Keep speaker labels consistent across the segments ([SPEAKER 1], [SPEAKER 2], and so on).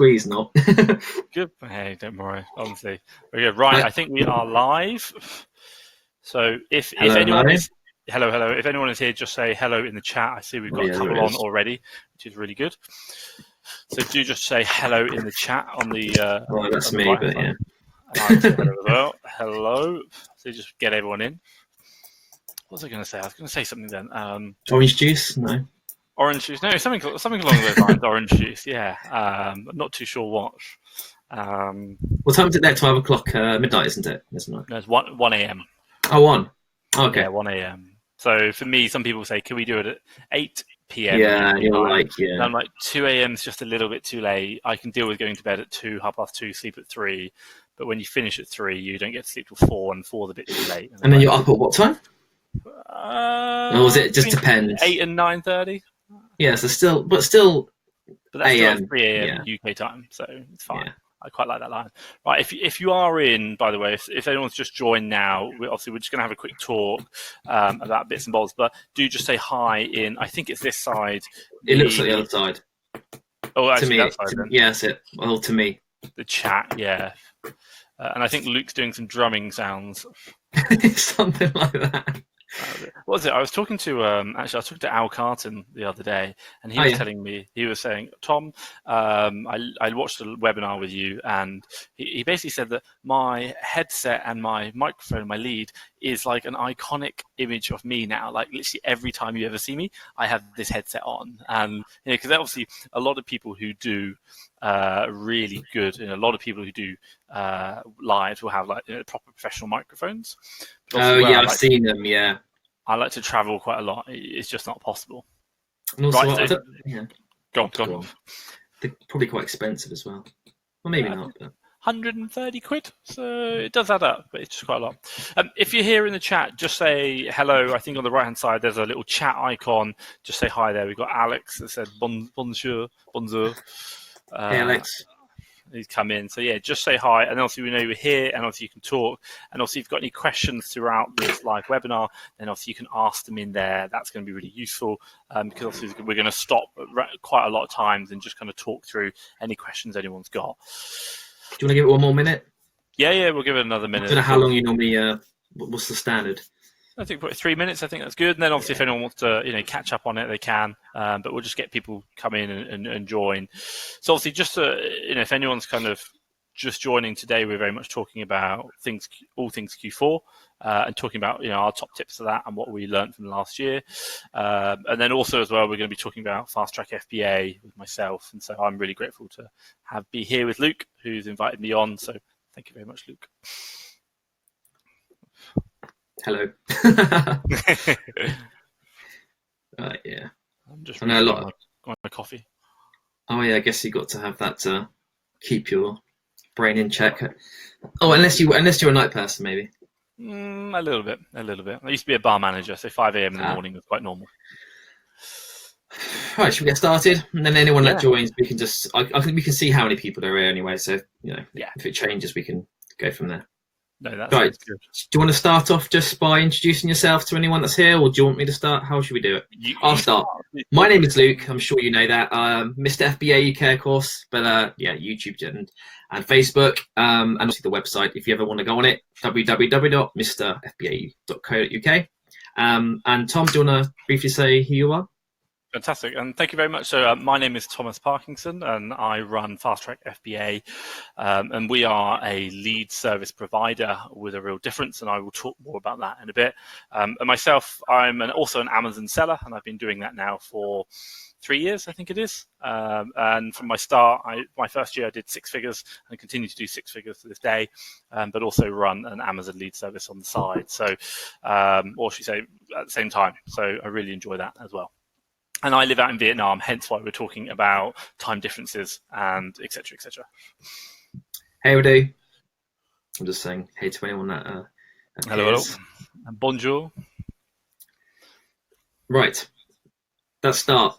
[SPEAKER 1] squeeze, not.
[SPEAKER 2] Good. Hey, don't worry. Honestly, we're good. Right. I think we are live. So if anyone is hello, if anyone is here, just say hello in the chat. I see we've got a couple on already, which is really good. So do just say hello in the chat on the.
[SPEAKER 1] That's me, but yeah.
[SPEAKER 2] Hello. So just get everyone in. What was I going to say? I was going to say something then.
[SPEAKER 1] Orange juice? No.
[SPEAKER 2] Orange juice? No, something along those lines. Orange juice, yeah. I'm not too sure what.
[SPEAKER 1] What time is it there? 12 o'clock midnight, isn't it?
[SPEAKER 2] No, it's 1 a.m.
[SPEAKER 1] Oh, 1. Oh, okay.
[SPEAKER 2] Yeah, 1 a.m. So for me, some people say, can we do it at 8 p.m.?
[SPEAKER 1] Yeah, you're like, yeah.
[SPEAKER 2] And I'm like, 2 a.m. is just a little bit too late. I can deal with going to bed at 2, 2:30, sleep at 3. But when you finish at 3, you don't get to sleep till 4, and 4 is a bit too late.
[SPEAKER 1] And then you're up at what time? Or was it just depends?
[SPEAKER 2] 8 and 9:30.
[SPEAKER 1] Yeah, so but that's
[SPEAKER 2] AM. Still 3 a.m. UK time, so it's fine. Yeah. I quite like that line. Right, if you are in, by the way, if anyone's just joined now, we're just going to have a quick talk about bits and bobs, but do just say hi in, I think it's this side.
[SPEAKER 1] It looks like the other side.
[SPEAKER 2] Oh, actually, that side then.
[SPEAKER 1] Yeah, that's it. Well, to me.
[SPEAKER 2] The chat, yeah. And I think Luke's doing some drumming sounds.
[SPEAKER 1] Something like that.
[SPEAKER 2] What was it? I was talking to Al Carton the other day, and he was telling me, he was saying, Tom, I watched a webinar with you, and he basically said that my headset and my microphone, my lead, is like an iconic image of me now. Like literally every time you ever see me, I have this headset on, and because obviously a lot of people who do really good, and a lot of people who do lives will have like proper professional microphones.
[SPEAKER 1] Oh yeah, I've seen them. Yeah,
[SPEAKER 2] I like to travel quite a lot. It's just not possible.
[SPEAKER 1] And also,
[SPEAKER 2] right, Go on.
[SPEAKER 1] They're probably quite expensive as well. Well, maybe not. But
[SPEAKER 2] 130 quid, so it does add up, but it's just quite a lot. If you're here in the chat, just say hello. I think on the right hand side there's a little chat icon. Just say hi there. We've got Alex that said bonjour.
[SPEAKER 1] Hey Alex.
[SPEAKER 2] He's come in. So yeah, just say hi, and obviously we know you're here, and obviously you can talk, and obviously if you've got any questions throughout this live webinar, then obviously you can ask them in there. That's going to be really useful, because obviously we're going to stop quite a lot of times and just kind of talk through any questions anyone's got.
[SPEAKER 1] Do you want to give it one more minute?
[SPEAKER 2] Yeah, we'll give it another minute.
[SPEAKER 1] I don't know how long you normally, what's the standard?
[SPEAKER 2] I think 3 minutes. I think that's good. And then obviously, if anyone wants to, catch up on it, they can. But we'll just get people come in and join. So obviously, just if anyone's kind of just joining today, we're very much talking about all things Q4, and talking about our top tips for that and what we learned from last year. And then also as well, we're going to be talking about Fast Track FBA with myself. And so I'm really grateful to be here with Luke, who's invited me on. So thank you very much, Luke.
[SPEAKER 1] Hello. Yeah.
[SPEAKER 2] I'm just
[SPEAKER 1] I know a lot
[SPEAKER 2] of my coffee.
[SPEAKER 1] Oh yeah, I guess you got to have that to keep your brain in check. Oh, unless you're a night person, maybe.
[SPEAKER 2] A little bit. I used to be a bar manager, so 5 a.m. in the morning was quite normal.
[SPEAKER 1] Right, should we get started? And then anyone that joins, we can just I think we can see how many people are here anyway. So if it changes, we can go from there.
[SPEAKER 2] No, that's
[SPEAKER 1] right.
[SPEAKER 2] Good.
[SPEAKER 1] Do you want to start off just by introducing yourself to anyone that's here, or do you want me to start? How should we do it? I'll start. My name is Luke. I'm sure you know that. Mr. FBA UK, of course, but YouTube and Facebook, and obviously the website if you ever want to go on it, www.mrfba.co.uk. And Tom, do you want to briefly say who you are?
[SPEAKER 2] Fantastic, and thank you very much. So my name is Thomas Parkinson, and I run Fast Track FBA, and we are a lead service provider with a real difference, and I will talk more about that in a bit. And myself, I'm also an Amazon seller, and I've been doing that now for 3 years, I think it is. And from my start, my first year I did 6 figures and continue to do 6 figures to this day, but also run an Amazon lead service on the side. So, or should we say at the same time. So I really enjoy that as well. And I live out in Vietnam, hence why we're talking about time differences and et cetera, et cetera.
[SPEAKER 1] Hey, we do. I'm just saying hey to anyone that
[SPEAKER 2] hello. And bonjour.
[SPEAKER 1] Right. Let's start.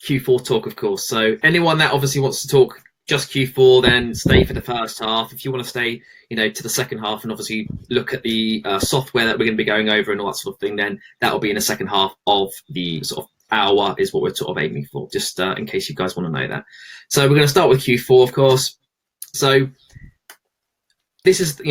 [SPEAKER 1] Q4 talk, of course. So anyone that obviously wants to talk just Q4, then stay for the first half. If you want to stay, to the second half and obviously look at the software that we're going to be going over and all that sort of thing, then that will be in the second half of the sort of hour is what we're sort of aiming for, just in case you guys want to know that. So we're going to start with Q4, of course. So this is,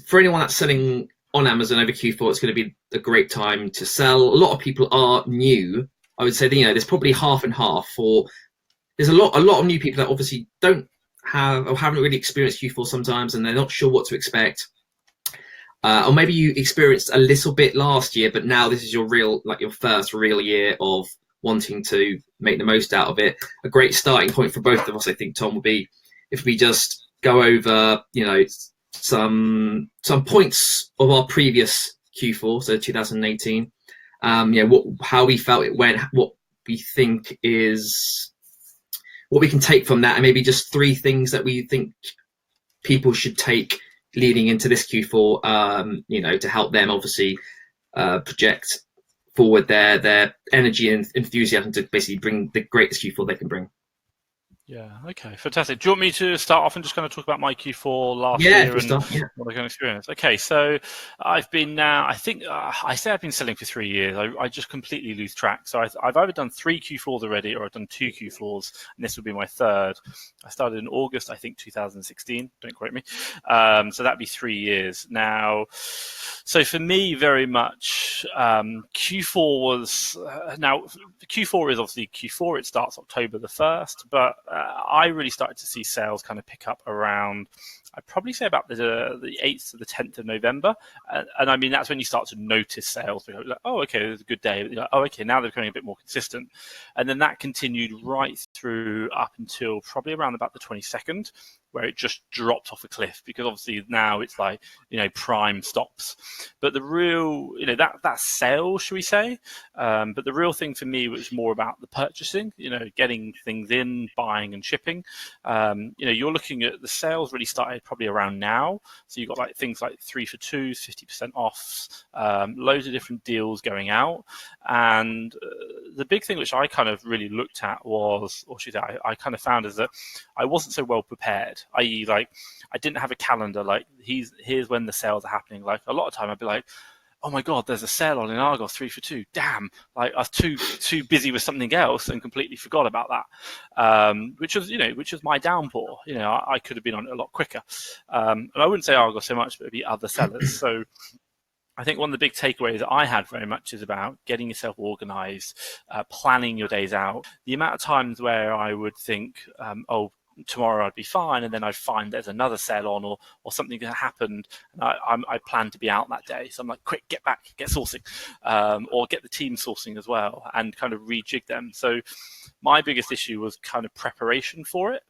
[SPEAKER 1] for anyone that's selling on Amazon over Q4, it's going to be a great time to sell. A lot of people are new. I would say that, there's probably half and half. There's a lot of new people that obviously don't have or haven't really experienced Q4 sometimes, and they're not sure what to expect. Or maybe you experienced a little bit last year, but now this is your first real year of wanting to make the most out of it. A great starting point for both of us, I think, Tom, would be if we just go over, some points of our previous Q4, so 2018. How we felt it went, what we think is what we can take from that, and maybe just 3 things that we think people should take leading into this Q4, to help them obviously project forward their energy and enthusiasm to basically bring the greatest Q4 they can bring.
[SPEAKER 2] Yeah, okay, fantastic. Do you want me to start off and just kind of talk about my Q4 last year and what I can experience? Okay, so I've been now, I think, I say I've been selling for 3 years. I just completely lose track. So I've either done 3 Q4s already or I've done 2 Q4s, and this will be my 3rd. I started in August, I think, 2016. Don't quote me. So that'd be 3 years. Now, so for me, very much, Q4 was, now, Q4 is obviously Q4. It starts October the 1st, but I really started to see sales kind of pick up around, I'd probably say about the 8th to the 10th of November. And I mean, that's when you start to notice sales. Like, oh, okay, it was a good day. Like, oh, okay, now they're becoming a bit more consistent. And then that continued right through up until probably around about the 22nd, where it just dropped off a cliff, because obviously now it's like, prime stops. But the real, that's sales, should we say? But the real thing for me was more about the purchasing, getting things in, buying and shipping. You're looking at the sales really started probably around now. So you've got like things like 3 for 2, 50% off, loads of different deals going out. And the big thing which I kind of really looked at was, or should I kind of found, is that I wasn't so well prepared. I.e., like, I didn't have a calendar. Like, here's when the sales are happening. Like, a lot of time I'd be like, oh my god, there's a sale on in Argos, 3 for 2. Damn! Like, I was too busy with something else and completely forgot about that. Which was my downpour. I could have been on it a lot quicker. And I wouldn't say Argos so much, but it'd be other sellers. So I think one of the big takeaways that I had very much is about getting yourself organized, planning your days out. The amount of times where I would think, tomorrow I'd be fine, and then I'd find there's another sale on, or something that happened, and I plan to be out that day. So I'm like, quick, get back, get sourcing, or get the team sourcing as well, and kind of rejig them. So my biggest issue was kind of preparation for it.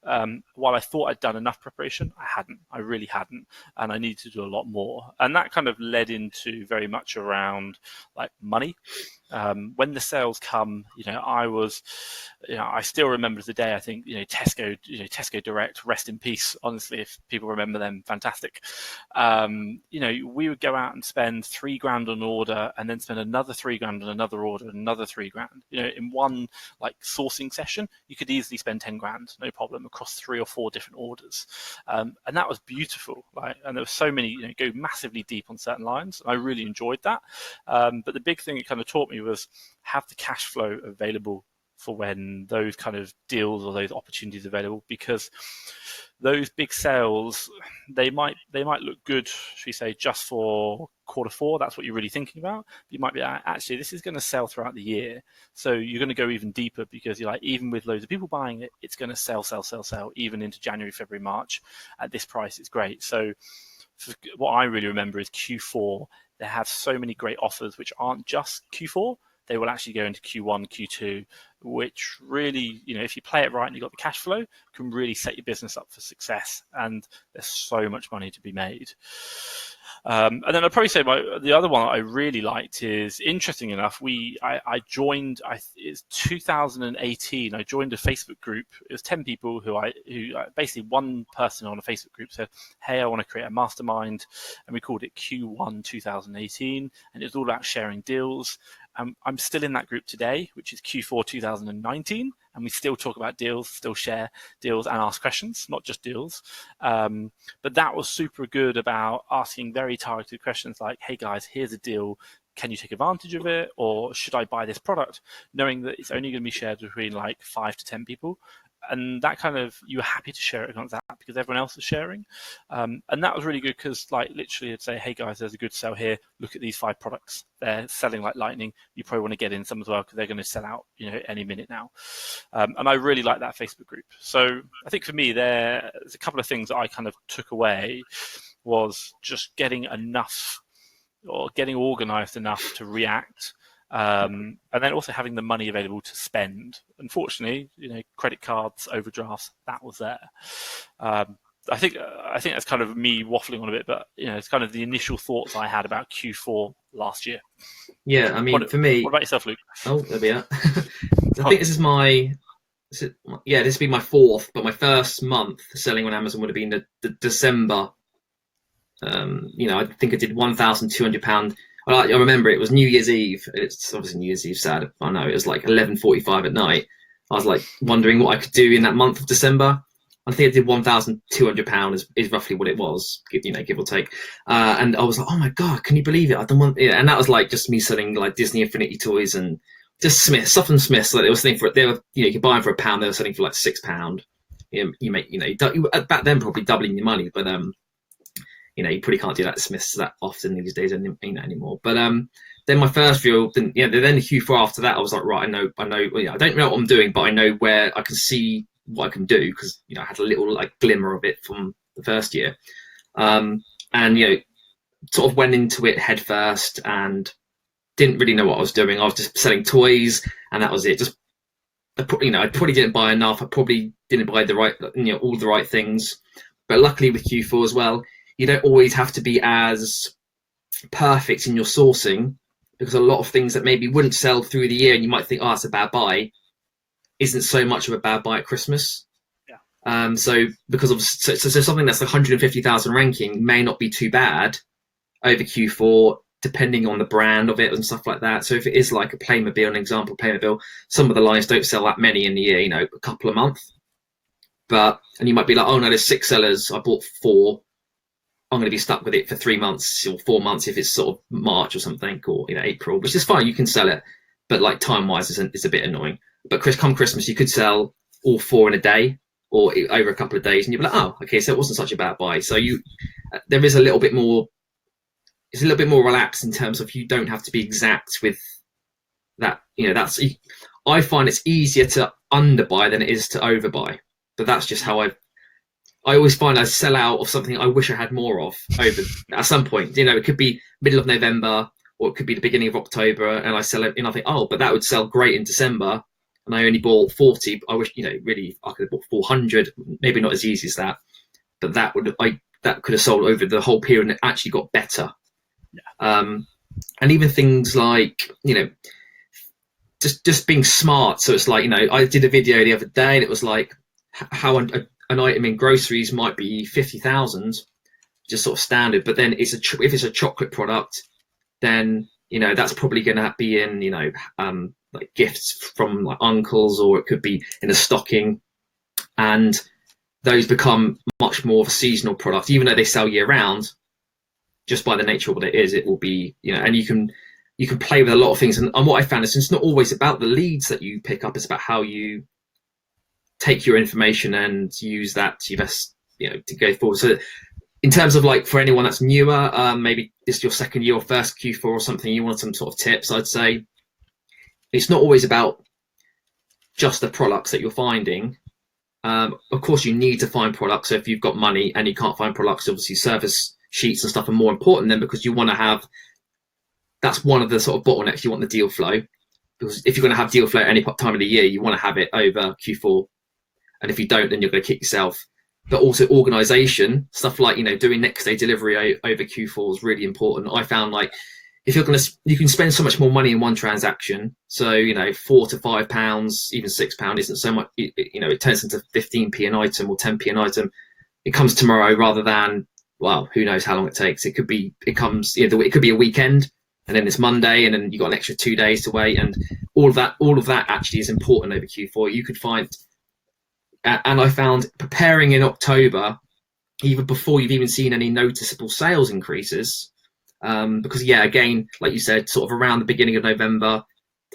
[SPEAKER 2] While I thought I'd done enough preparation, I really hadn't, and I needed to do a lot more. And that kind of led into very much around like money. When the sales come, I still remember the day. I think, Tesco Direct, rest in peace. Honestly, if people remember them, fantastic. We would go out and spend $3,000 on an order, and then spend another $3,000 on another order, and another $3,000. In one like sourcing session, you could easily spend $10,000, no problem, across 3 or 4 different orders, and that was beautiful. Like, and there were so many, go massively deep on certain lines. And I really enjoyed that. But the big thing it kind of taught me was have the cash flow available for when those kind of deals or those opportunities available, because those big sales, they might look good, should we say, just for Q4. That's what you're really thinking about. You might be, actually, this is going to sell throughout the year. So you're going to go even deeper, because you're like, even with loads of people buying it, it's going to sell, even into January, February, March. At this price, it's great. So what I really remember is Q4, they have so many great offers, which aren't just Q4. They will actually go into Q1, Q2, which really, if you play it right and you've got the cash flow, can really set your business up for success. And there's so much money to be made. And then I'd probably say the other one I really liked is, interesting enough, I joined, it's 2018, I joined a Facebook group. It was 10 people who basically, one person on a Facebook group said, hey, I want to create a mastermind. And we called it Q1 2018. And it was all about sharing deals. I'm still in that group today, which is Q4 2019. And we still talk about deals, still share deals and ask questions, not just deals. But that was super good about asking very targeted questions like, hey guys, here's a deal. can you take advantage of it, or should I buy this product, knowing that it's only going to be shared between like 5 to 10 people, and that kind of, you were happy to share it against that because everyone else is sharing, and that was really good because like literally I'd say, hey guys, there's a good sale here. Look at these 5 products. They're selling like lightning. You probably want to get in some as well because they're going to sell out, any minute now. And I really like that Facebook group. So I think for me, there's a couple of things that I kind of took away was just getting enough or getting organized enough to react. And then also having the money available to spend. Unfortunately, credit cards, overdrafts, that was there. I think that's kind of me waffling on a bit, but it's kind of the initial thoughts I had about Q4 last year.
[SPEAKER 1] Yeah, I mean, for me.
[SPEAKER 2] What about yourself, Luke?
[SPEAKER 1] Oh, there we are. I think this is this would be my 4th, but my first month selling on Amazon would have been the December. I think I did £1,200. I remember it was New Year's Eve. It's obviously New Year's Eve sad. I know it was like 11:45 at night. I was like wondering what I could do in that month of December. I think I did £1,200 is roughly what it was, give or take. And I was like, oh my God, can you believe it? I don't want, and that was like just me selling like Disney Infinity toys and just Stuff and Smiths. Like they were selling you could buy them for £1. They were selling for like £6. You make, back then probably doubling your money, but you probably can't do that at Smiths that often these days anymore. But then my first view, then the Q4 after that, I was like, right, I know, I don't know what I'm doing, but I know where I can see what I can do because I had a little like glimmer of it from the first year, and sort of went into it head first and didn't really know what I was doing. I was just selling toys, and that was it. Just I probably didn't buy enough. I probably didn't buy the right, all the right things. But luckily with Q4 as well, you don't always have to be as perfect in your sourcing, because a lot of things that maybe wouldn't sell through the year and you might think, oh, it's a bad buy, isn't so much of a bad buy at Christmas. Yeah. So because of something that's 150,000 ranking may not be too bad over Q4, depending on the brand of it and stuff like that. So if it is like a Playmobil, an example Playmobil, some of the lines don't sell that many in the year, a couple a month. And you might be like, oh no, there's 6 sellers. I bought 4. I'm going to be stuck with it for 3 months or 4 months if it's sort of March or something, or April, which is fine. You can sell it, but like time-wise, it's a bit annoying. But come Christmas, you could sell all 4 in a day or over a couple of days, and you'd be like, oh, okay, so it wasn't such a bad buy. So there is a little bit more. It's a little bit more relaxed in terms of you don't have to be exact with that. I find it's easier to underbuy than it is to overbuy, but that's just how I always find I sell out of something I wish I had more of over at some point. It could be middle of November or it could be the beginning of October, and I sell it and I think, oh, but that would sell great in December, and I only bought 40. I wish, really I could have bought 400, maybe not as easy as that, but that could have sold over the whole period and it actually got better. Yeah. And even things like, just being smart. So it's like, I did a video the other day and it was like how an item in groceries might be 50,000, just sort of standard, but then if it's a chocolate product, then that's probably going to be in like gifts from like uncles, or it could be in a stocking, and those become much more of a seasonal product, even though they sell year round. Just by the nature of what it is, it will be, and you can play with a lot of things. And what I found is it's not always about the leads that you pick up, it's about how you take your information and use that to best, to go forward. So in terms of like, for anyone that's newer, maybe this is your second year or first Q4 or something, you want some sort of tips, I'd say it's not always about just the products that you're finding. Of course, you need to find products. So if you've got money and you can't find products, obviously service sheets and stuff are more important then, because you want to have, that's one of the sort of bottlenecks. You want the deal flow, because if you're going to have deal flow at any time of the year, you want to have it over Q4. And if you don't, then you're going to kick yourself. But also organization, stuff like, doing next day delivery over Q4 is really important. I found like, if you can spend so much more money in one transaction. So, £4 to £5, even £6 isn't so much, it turns into 15p an item or 10p an item. It comes tomorrow rather than, well, who knows how long it takes. It could be a weekend, and then it's Monday, and then you've got an extra 2 days to wait. And all of that actually is important over Q4. You could find, and I found preparing in October, even before you've even seen any noticeable sales increases, Because again, like you said, sort of around the beginning of November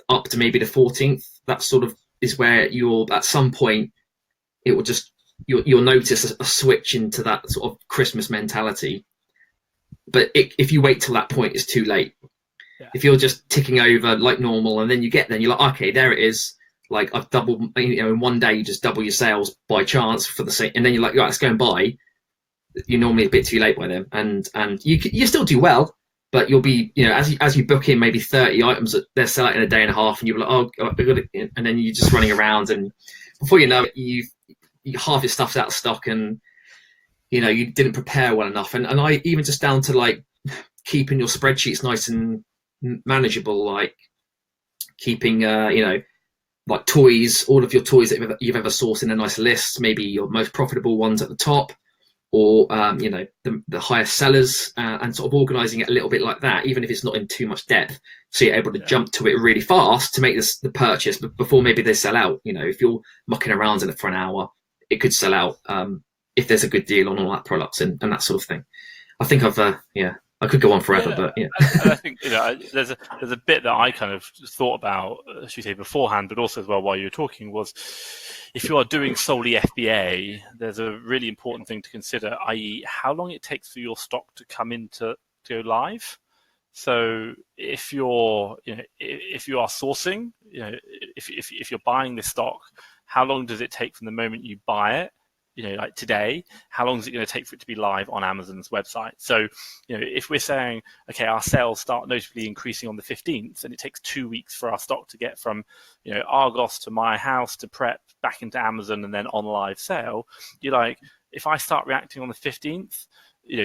[SPEAKER 1] up to maybe the 14th, that sort of is where you'll, at some point, it will just, you'll notice a switch into that sort of Christmas mentality. But if you wait till that point, it's too late. Yeah. If you're just ticking over like normal, and then you get there, and you're like, okay, there it is. Like I've doubled, in one day you just double your sales by chance for the same, and then you're like, right, let's go and buy. You're normally a bit too late by then, and you still do well, but you'll be, as you book in maybe 30 items that they're selling in a day and a half, and you're like, oh, I got it, and then you're just running around, and before you know it, you half your stuff's out of stock, and you didn't prepare well enough, and I even just down to like keeping your spreadsheets nice and manageable, like keeping like toys, all of your toys that you've ever sourced in a nice list, maybe your most profitable ones at the top, or the highest sellers, and sort of organizing it a little bit like that, even if it's not in too much depth, so you're able to jump to it really fast to make the purchase before maybe they sell out. If you're mucking around in it for an hour, it could sell out if there's a good deal on all that products and that sort of thing. I think I could go on forever, but
[SPEAKER 2] and I think there's a bit that I kind of thought about, should we say, beforehand, but also as well while you were talking, was if you are doing solely FBA, there's a really important thing to consider, i.e., how long it takes for your stock to come in to go live. So if you're if you are sourcing, if you're buying this stock, how long does it take from the moment you buy it? Like today, how long is it going to take for it to be live on Amazon's website? So, if we're saying, okay, our sales start notably increasing on the 15th, and it takes 2 weeks for our stock to get from, Argos to my house to prep back into Amazon and then on live sale, you're like, if I start reacting on the 15th,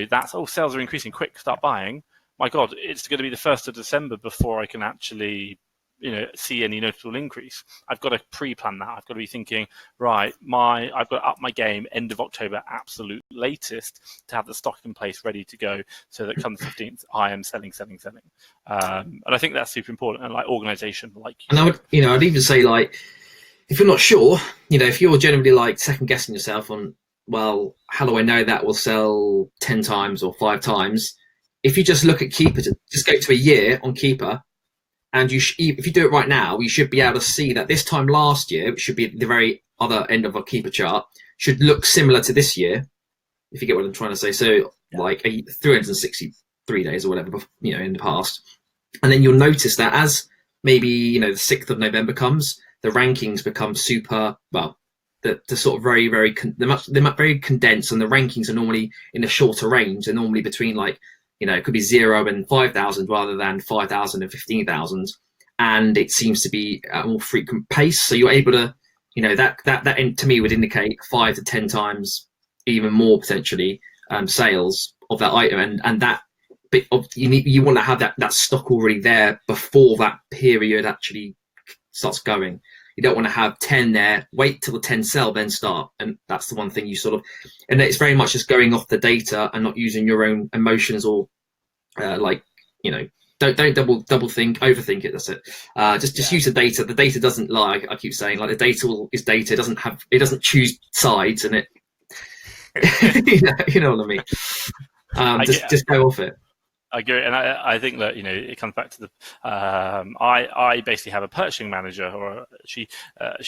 [SPEAKER 2] that's, sales are increasing, quick, start buying. My God, it's going to be the 1st of December before I can actually see any notable increase. I've got to pre-plan that. I've got to be thinking, right, I've got to up my game end of October, absolute latest, to have the stock in place ready to go, so that come the 15th, I am selling. And I think that's super important. And like organization,
[SPEAKER 1] and I would, I'd even say, like, if you're not sure, if you're generally like second guessing yourself on, well, how do I know that will sell 10 times or 5 times? If you just look at Keeper, just go to a year on Keeper, and if you do it right now, you should be able to see that this time last year, which should be at the very other end of a Keeper chart, should look similar to this year, if you get what I'm trying to say. So like 363 days or whatever, in the past. And then you'll notice that as maybe, the 6th of November comes, the rankings become super, well, the sort of very, very, they're very condensed, and the rankings are normally in a shorter range. They're normally between like, it could be 0 and 5,000 rather than 5,000 and 15,000. And it seems to be at a more frequent pace. So you're able to, that to me would indicate 5 to 10 times, even more potentially, sales of that item. And that bit of, you want to have that stock already there before that period actually starts going. You don't want to have 10 there, wait till the 10 sell, then start. And that's the one thing you sort of, and it's very much just going off the data and not using your own emotions or don't double think, overthink it. That's it. Just use the data. The data doesn't lie. I keep saying, like, the data is data. It doesn't choose sides, and it, you know what I mean? Just go off it.
[SPEAKER 2] I agree, and I think that it comes back to the I basically have a purchasing manager, or she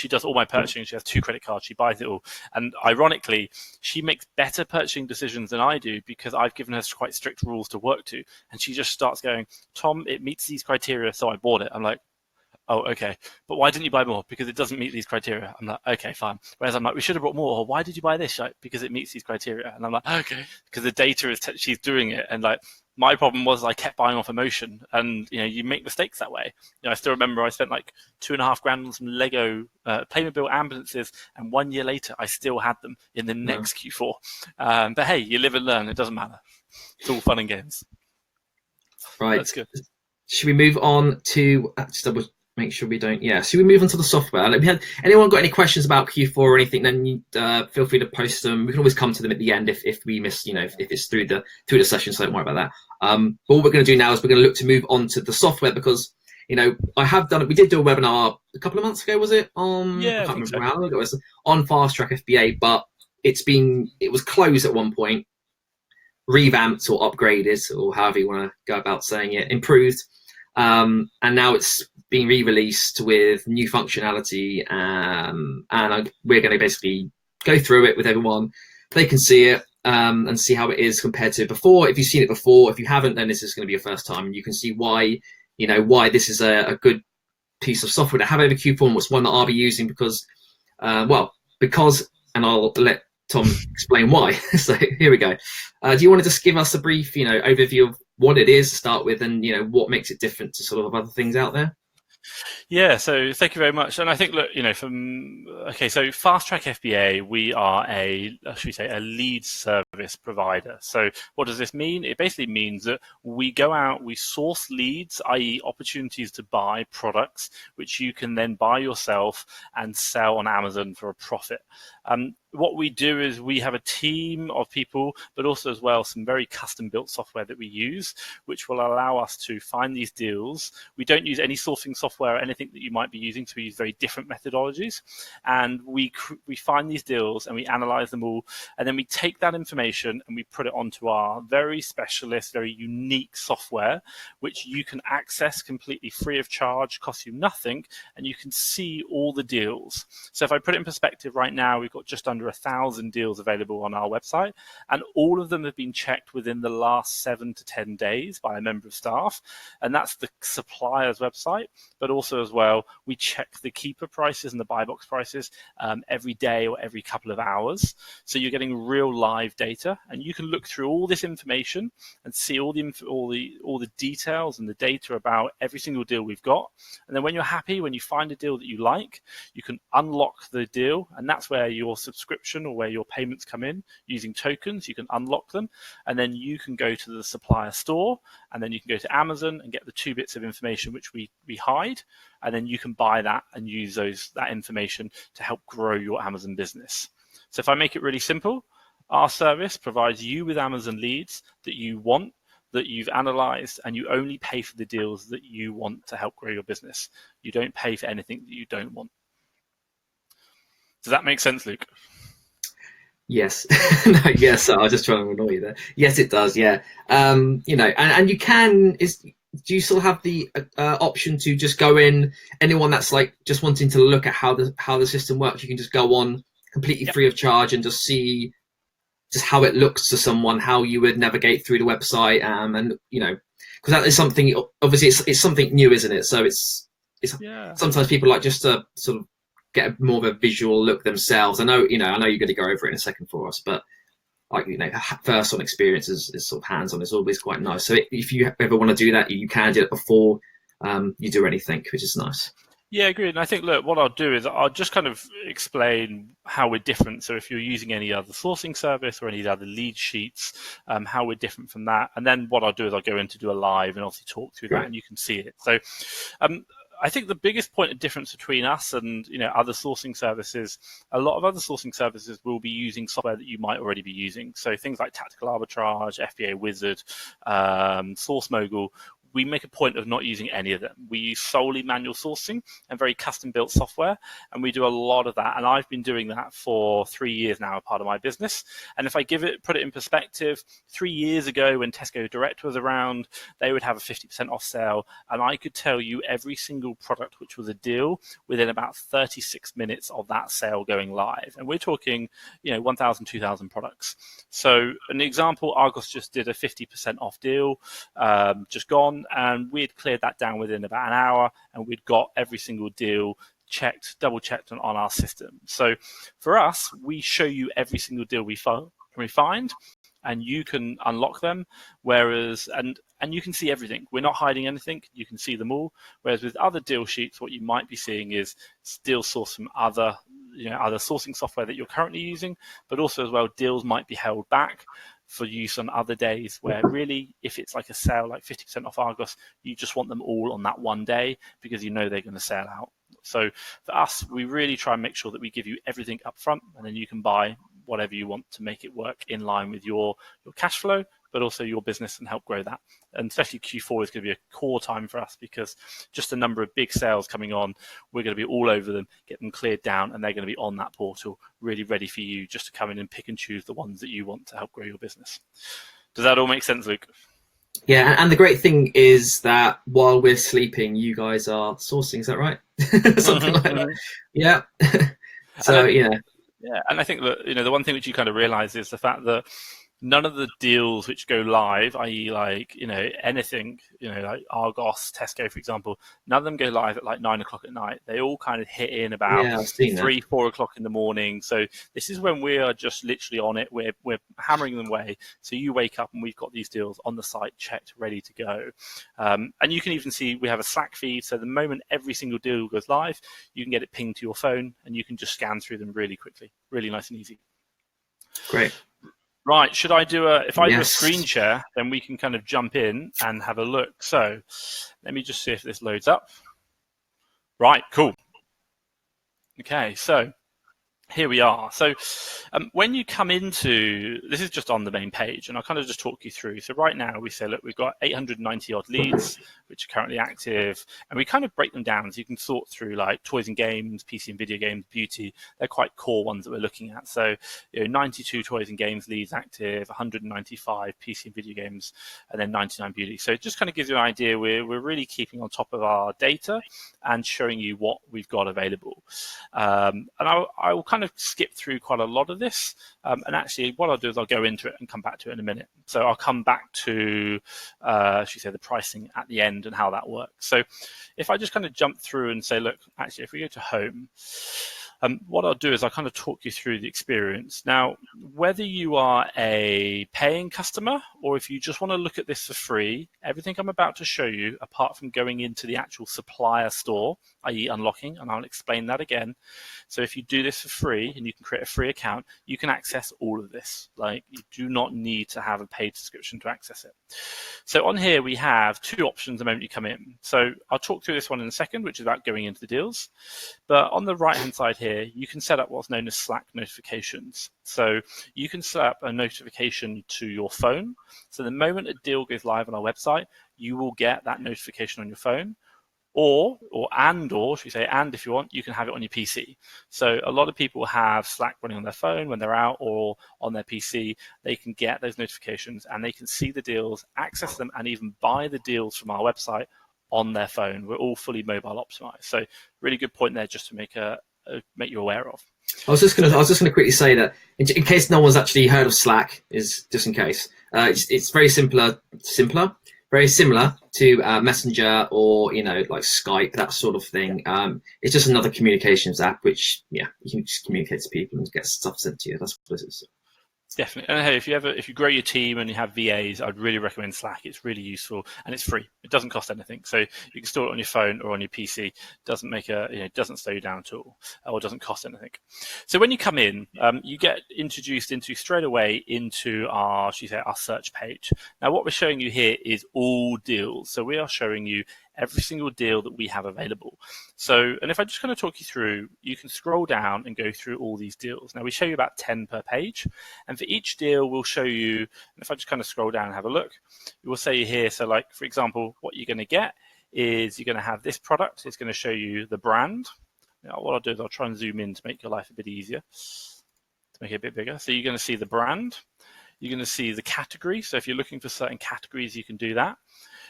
[SPEAKER 2] does all my purchasing. She has 2 credit cards. She buys it all, and ironically, she makes better purchasing decisions than I do, because I've given her quite strict rules to work to, and she just starts going, Tom, it meets these criteria, so I bought it. I'm like, oh, okay, but why didn't you buy more? Because it doesn't meet these criteria. I'm like, okay, fine. Whereas I'm like, we should have bought more. Or why did you buy this? Like, because it meets these criteria. And I'm like, okay, because the data is she's doing it. And like, my problem was I kept buying off emotion, and you make mistakes that way. I still remember I spent like $2,500 on some Lego Playmobil ambulances, and 1 year later I still had them in the next Q4. But hey, you live and learn. It doesn't matter. It's all fun and games.
[SPEAKER 1] Right.
[SPEAKER 2] That's good.
[SPEAKER 1] Should we move on to make sure we don't? Yeah. So we move on to the software. Like, anyone got any questions about Q4 or anything? Then you feel free to post them. We can always come to them at the end if we miss. If it's through the session. So don't worry about that. But what we're going to do now is we're going to look to move on to the software, because I have done it. We did do a webinar a couple of months ago. Was it on?
[SPEAKER 2] Yeah,
[SPEAKER 1] I can't remember how long ago it was, on Fast Track FBA, but it was closed at one point. revamped or upgraded, or however you want to go about saying it, improved. And now it's being re-released with new functionality, and we're going to basically go through it with everyone. They can see it and see how it is compared to before. If you've seen it before, if you haven't, then this is going to be your first time. You can see why this is a good piece of software to have over Q4, and what's one that I'll be using because, and I'll let Tom explain why. So here we go. Do you want to just give us a brief, overview of what it is to start with, and what makes it different to sort of other things out there?
[SPEAKER 2] Yeah, so thank you very much. And I think, look, so Fast Track FBA, we are a lead service provider. So what does this mean? It basically means that we go out, we source leads, i.e. opportunities to buy products, which you can then buy yourself and sell on Amazon for a profit. What we do is we have a team of people, but also as well some very custom built software that we use, which will allow us to find these deals. We don't use any sourcing software or anything that you might be using, so we use very different methodologies. And we find these deals and we analyze them all, and then we take that information and we put it onto our very specialist, very unique software, which you can access completely free of charge, costs you nothing, and you can see all the deals. So if I put it in perspective, right now we've got just under 1,000 deals available on our website, and all of them have been checked within the last 7 to 10 days by a member of staff, and that's the supplier's website. But also as well, we check the keeper prices and the buy box prices every day or every couple of hours. So you're getting real live data, and you can look through all this information and see all the details and the data about every single deal we've got. And then when you're happy, when you find a deal that you like, you can unlock the deal, and that's where your subscription or where your payments come in using tokens. You can unlock them, and then you can go to the supplier store, and then you can go to Amazon and get the 2 bits of information which we hide, and then you can buy that and use that information to help grow your Amazon business. So if I make it really simple, our service provides you with Amazon leads that you want, that you've analyzed, and you only pay for the deals that you want to help grow your business. You don't pay for anything that you don't want. Does that make sense, Luke?
[SPEAKER 1] Yes. No, yes. I was just trying to annoy you there. Yes, it does. Yeah. And you can. Do you still have the option to just go in? Anyone that's like just wanting to look at how the system works, you can just go on completely free of charge and just see just how it looks to someone, how you would navigate through the website, and because that is something. Obviously, it's something new, isn't it? So it's sometimes people like just to sort of get more of a visual look themselves. I know you're going to go over it in a second for us, but first on experience is sort of hands on. It's always quite nice. So if you ever want to do that, you can do it before you do anything, which is nice.
[SPEAKER 2] Yeah, agreed. And I think, look, what I'll do is I'll just kind of explain how we're different. So if you're using any other sourcing service or any other lead sheets, how we're different from that. And then what I'll do is I'll go in to do a live and obviously talk through that, and you can see it. So I think the biggest point of difference between us and other sourcing services, a lot of other sourcing services will be using software that you might already be using. So things like Tactical Arbitrage, FBA Wizard, Source Mogul. We make a point of not using any of them. We use solely manual sourcing and very custom built software, and we do a lot of that. And I've been doing that for 3 years now, a part of my business. And if I put it in perspective, 3 years ago when Tesco Direct was around, they would have a 50% off sale, and I could tell you every single product which was a deal within about 36 minutes of that sale going live. And we're talking, 1,000, 2,000 products. So an example, Argos just did a 50% off deal, just gone. And we had cleared that down within about an hour, and we'd got every single deal double checked on our system. So for us, we show you every single deal we find, and you can unlock them. Whereas, and you can see everything. We're not hiding anything. You can see them all. Whereas with other deal sheets, what you might be seeing is deal source from other sourcing software that you're currently using, but also as well, deals might be held back for use on other days, where really, if it's like a sale, like 50% off Argos, you just want them all on that one day because they're going to sell out. So for us, we really try and make sure that we give you everything up front, and then you can buy whatever you want to make it work in line with your cash flow, but also your business, and help grow that. And especially Q4 is going to be a core time for us because just a number of big sales coming on, we're going to be all over them, get them cleared down, and they're going to be on that portal, really ready for you just to come in and pick and choose the ones that you want to help grow your business. Does that all make sense, Luke?
[SPEAKER 1] Yeah, and the great thing is that while we're sleeping, you guys are sourcing. Is that right? Something like that. Yeah. So
[SPEAKER 2] yeah, and I think that the one thing which you kind of realize is the fact that none of the deals which go live, i.e., like anything, like Argos, Tesco, for example, none of them go live at like 9 o'clock at night. They all kind of hit in about
[SPEAKER 1] I've seen
[SPEAKER 2] 3, 4 o'clock in the morning. So this is when we are just literally on it. We're hammering them away. So you wake up and we've got these deals on the site, checked, ready to go. And you can even see we have a Slack feed. So the moment every single deal goes live, you can get it pinged to your phone and you can just scan through them really quickly, really nice and easy.
[SPEAKER 1] Great.
[SPEAKER 2] Right, should I do if I do a screen share, then we can kind of jump in and have a look. So let me just see if this loads up. Right, cool. Okay, so here we are. So when you come into, this is just on the main page, and I'll kind of just talk you through. So right now we say, look, we've got 890 odd leads, which are currently active, and we kind of break them down so you can sort through like toys and games, PC and video games, beauty. They're quite core ones that we're looking at. So 92 toys and games leads active, 195 PC and video games, and then 99 beauty. So it just kind of gives you an idea. We're really keeping on top of our data and showing you what we've got available. And I will kind of skip through quite a lot of this. And actually, what I'll do is I'll go into it and come back to it in a minute. So I'll come back to, the pricing at the end and how that works. So if I just kind of jump through and say, look, actually, if we go to home, what I'll do is I'll kind of talk you through the experience. Now, whether you are a paying customer or if you just want to look at this for free, everything I'm about to show you, apart from going into the actual supplier store, i.e. unlocking, and I'll explain that again. So if you do this for free and you can create a free account, you can access all of this. Like, you do not need to have a paid subscription to access it. So on here, we have two options the moment you come in. So I'll talk through this one in a second, which is about going into the deals. But on the right-hand side here, you can set up what's known as Slack notifications. So you can set up a notification to your phone. So the moment a deal goes live on our website, you will get that notification on your phone. Or should we say, and if you want, you can have it on your PC. So a lot of people have Slack running on their phone when they're out or on their PC. They can get those notifications and they can see the deals, access them, and even buy the deals from our website on their phone. We're all fully mobile optimized. So really good point there just to make you aware of.
[SPEAKER 1] I was just gonna quickly say that in case no one's actually heard of Slack, is just in case, it's very very similar to Messenger or like Skype, that sort of thing. It's just another communications app, which you can just communicate to people and get stuff sent to you. That's what it is.
[SPEAKER 2] Definitely. And hey, if you grow your team and you have VAs, I'd really recommend Slack. It's really useful and it's free. It doesn't cost anything. So you can store it on your phone or on your PC. It doesn't slow you down at all, or doesn't cost anything. So when you come in, you get introduced straight away into our search page. Now what we're showing you here is all deals. So we are showing you every single deal that we have available. So, and if I just kind of talk you through, you can scroll down and go through all these deals. Now we show you about 10 per page, and for each deal we'll show you, and if I just kind of scroll down and have a look, it will say here, so like for example, what you're going to get is you're going to have this product. It's going to show you the brand. Now what I'll do is I'll try and zoom in to make your life a bit easier, to make it a bit bigger. So you're going to see the brand. You're going to see the category. So if you're looking for certain categories, you can do that.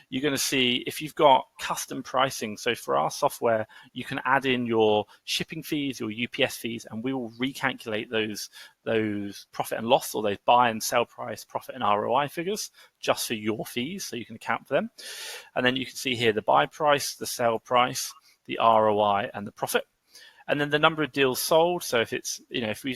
[SPEAKER 2] You're going to see if you've got custom pricing. So for our software, you can add in your shipping fees, your UPS fees, and we will recalculate those profit and loss, or those buy and sell price, profit and ROI figures just for your fees, so you can account for them. And then you can see here the buy price, the sell price, the ROI, and the profit. And then the number of deals sold. So if it's,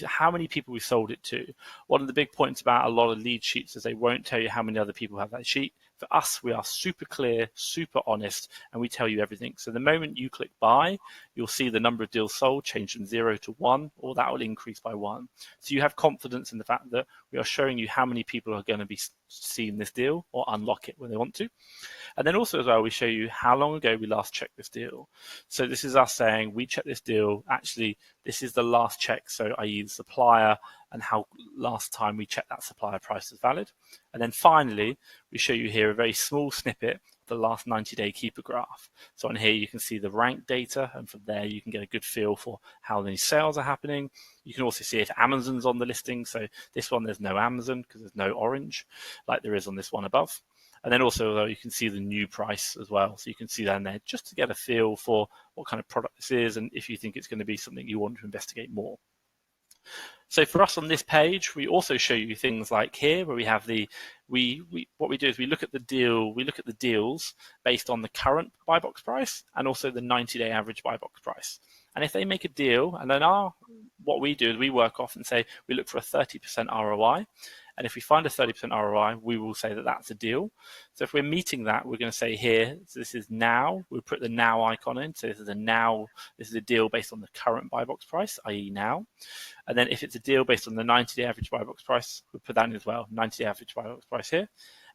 [SPEAKER 2] how many people we sold it to. One of the big points about a lot of lead sheets is they won't tell you how many other people have that sheet. For us, we are super clear, super honest, and we tell you everything. So the moment you click buy, you'll see the number of deals sold change from 0 to 1, or that will increase by 1. So you have confidence in the fact that we are showing you how many people are going to be seeing this deal or unlock it when they want to. And then also as well, we show you how long ago we last checked this deal. So this is us saying we checked this deal. Actually, this is the last check. So i.e. the supplier and how last time we checked that supplier price is valid. And then finally, we show you here a very small snippet of the last 90-day keeper graph. So on here you can see the rank data, and from there you can get a good feel for how many sales are happening. You can also see if Amazon's on the listing. So this one, there's no Amazon because there's no orange like there is on this one above. And then also you can see the new price as well. So you can see down there just to get a feel for what kind of product this is and if you think it's going to be something you want to investigate more. So for us on this page, we also show you things like here where we have what we do is we look at the deals based on the current buy box price and also the 90-day average buy box price. And if they make a deal, and then what we do is we work off and say we look for a 30% ROI. And if we find a 30% ROI, we will say that that's a deal. So if we're meeting that, we're going to say here, so this is now, we'll put the now icon in. So this is a deal based on the current buy box price, i.e. now. And then if it's a deal based on the 90-day average buy box price, we'll put that in as well, 90-day average buy box price here.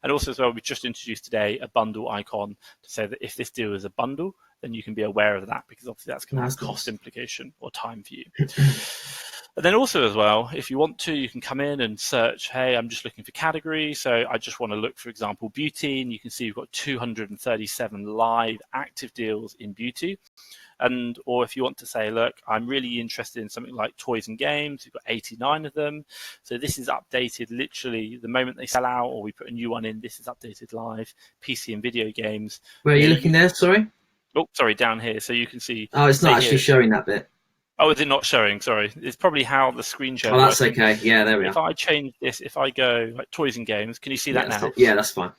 [SPEAKER 2] And also as well, we just introduced today a bundle icon to say that if this deal is a bundle, then you can be aware of that because obviously that's going to have a cost implication or time for you. And then also as well, if you want to, you can come in and search, hey, I'm just looking for category. So I just want to look, for example, beauty, and you can see we've got 237 live active deals in beauty. Or if you want to say, look, I'm really interested in something like toys and games, we've got 89 of them. So this is updated literally the moment they sell out or we put a new one in, this is updated live, PC and video games.
[SPEAKER 1] Where are you looking there, sorry?
[SPEAKER 2] Oh, sorry, down here. So you can see.
[SPEAKER 1] Oh, it's not actually showing that bit.
[SPEAKER 2] Oh, is it not showing? Sorry. It's probably how the screen share.
[SPEAKER 1] Oh, that's okay. Yeah, there we are.
[SPEAKER 2] If I change this, if I go like toys and games, can you see that now?
[SPEAKER 1] Yeah, that's fine.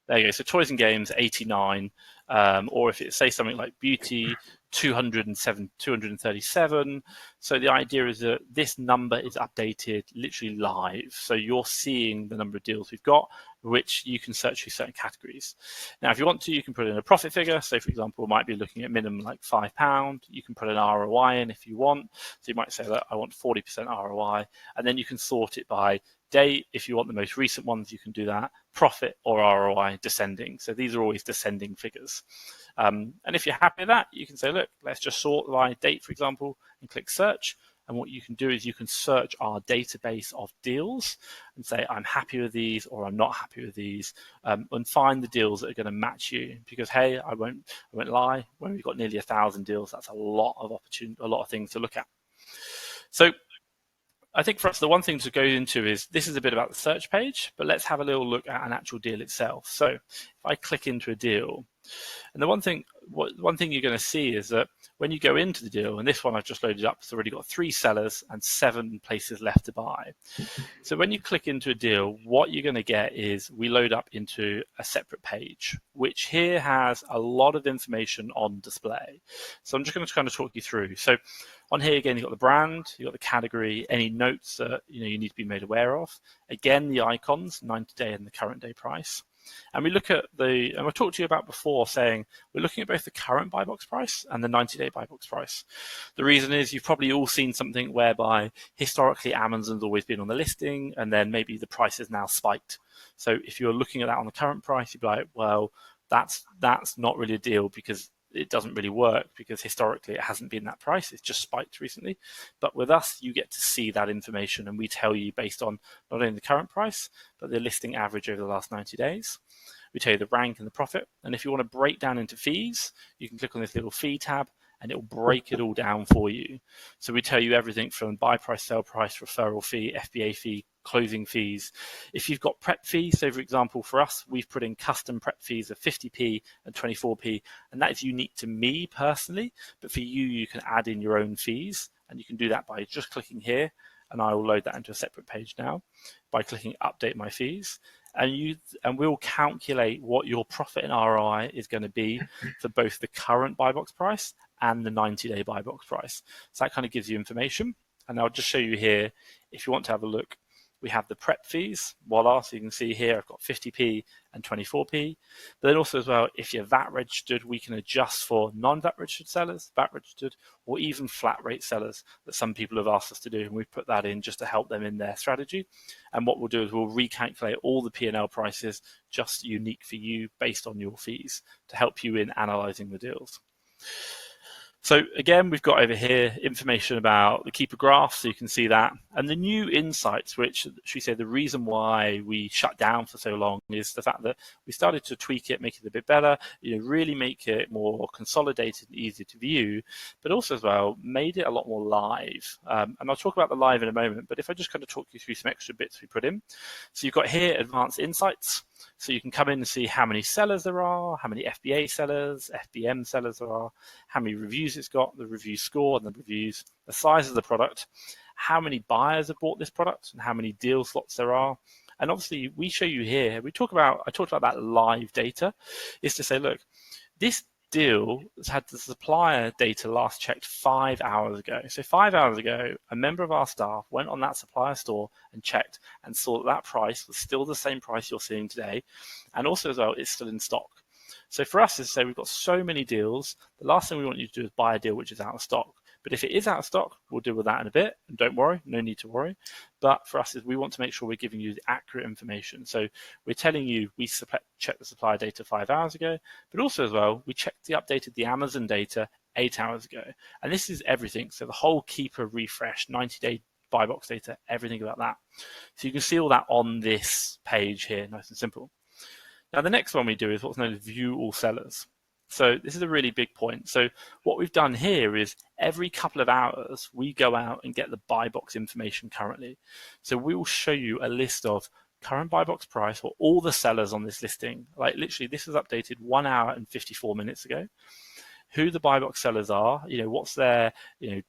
[SPEAKER 2] There you go. So toys and games, 89. Or if it say something like beauty, 237. So the idea is that this number is updated literally live. So you're seeing the number of deals we've got, which you can search for certain categories. Now, if you want to, you can put in a profit figure. So, for example, we might be looking at minimum like £5. You can put an ROI in if you want. So you might say that I want 40% ROI, and then you can sort it by date. If you want the most recent ones, you can do that. Profit or ROI descending. So these are always descending figures. And if you're happy with that, you can say, look, let's just sort by date, for example, and click search. And what you can do is you can search our database of deals and say, I'm happy with these or I'm not happy with these, and find the deals that are going to match you. Because, hey, I won't lie, when we've got nearly 1,000 deals, that's a lot of opportunity, a lot of things to look at. So I think for us, the one thing to go into is this is a bit about the search page, but let's have a little look at an actual deal itself. So if I click into a deal, and the one thing you're going to see is that when you go into the deal, and this one I've just loaded up, it's already got 3 sellers and 7 places left to buy. So when you click into a deal, what you're going to get is we load up into a separate page, which here has a lot of information on display. So I'm just going to kind of talk you through. So on here, again, you've got the brand, you've got the category, any notes that you need to be made aware of. Again, the icons, 90-day and the current day price. And we look at and I talked to you about before saying we're looking at both the current buy box price and the 90-day buy box price. The reason is you've probably all seen something whereby historically Amazon's always been on the listing and then maybe the price is now spiked. So if you're looking at that on the current price, you'd be like, well, that's not really a deal because it doesn't really work because historically it hasn't been that price. It's just spiked recently. But with us, you get to see that information and we tell you based on not only the current price, but the listing average over the last 90 days. We tell you the rank and the profit. And if you want to break down into fees, you can click on this little fee tab and it will break it all down for you. So we tell you everything from buy price, sell price, referral fee, FBA fee, closing fees. If you've got prep fees, so for example, for us, we've put in custom prep fees of 50p and 24p, and that is unique to me personally, but for you, you can add in your own fees, and you can do that by just clicking here, and I will load that into a separate page now by clicking update my fees. And we'll calculate what your profit and ROI is going to be for both the current buy box price and the 90-day buy box price. So that kind of gives you information. And I'll just show you here, if you want to have a look, we have the prep fees, voila, so you can see here I've got 50p and 24p. But then also as well, if you're VAT registered, we can adjust for non-VAT registered sellers, VAT registered, or even flat rate sellers that some people have asked us to do. And we've put that in just to help them in their strategy. And what we'll do is we'll recalculate all the P&L prices just unique for you based on your fees to help you in analyzing the deals. So again, we've got over here information about the keeper graph, so you can see that. And the new insights, which should we say the reason why we shut down for so long is the fact that we started to tweak it, make it a bit better, really make it more consolidated and easier to view, but also as well made it a lot more live. And I'll talk about the live in a moment, but if I just kind of talk you through some extra bits we put in. So you've got here advanced insights. So you can come in and see how many sellers there are, how many FBA sellers, FBM sellers there are, how many reviews it's got, the review score and the reviews, the size of the product, how many buyers have bought this product and how many deal slots there are. And obviously we show you here, I talked about that live data, is to say, look, this deal has had the supplier data last checked 5 hours ago. So 5 hours ago, a member of our staff went on that supplier store and checked and saw that that price was still the same price you're seeing today. And also as well, it's still in stock. So for us, is to say we've got so many deals, the last thing we want you to do is buy a deal which is out of stock. But if it is out of stock, we'll deal with that in a bit. And don't worry, no need to worry. But for us, is we want to make sure we're giving you the accurate information. So we're telling you we checked the supplier data 5 hours ago, but also as well, we updated the Amazon data 8 hours ago. And this is everything. So the whole keeper refresh, 90-day buy box data, everything about that. So you can see all that on this page here, nice and simple. Now, the next one we do is what's known as view all sellers. So this is a really big point. So what we've done here is every couple of hours, we go out and get the buy box information currently. So we will show you a list of current buy box price for all the sellers on this listing. Like literally, this was updated 1 hour and 54 minutes ago. Who the buy box sellers are, what's their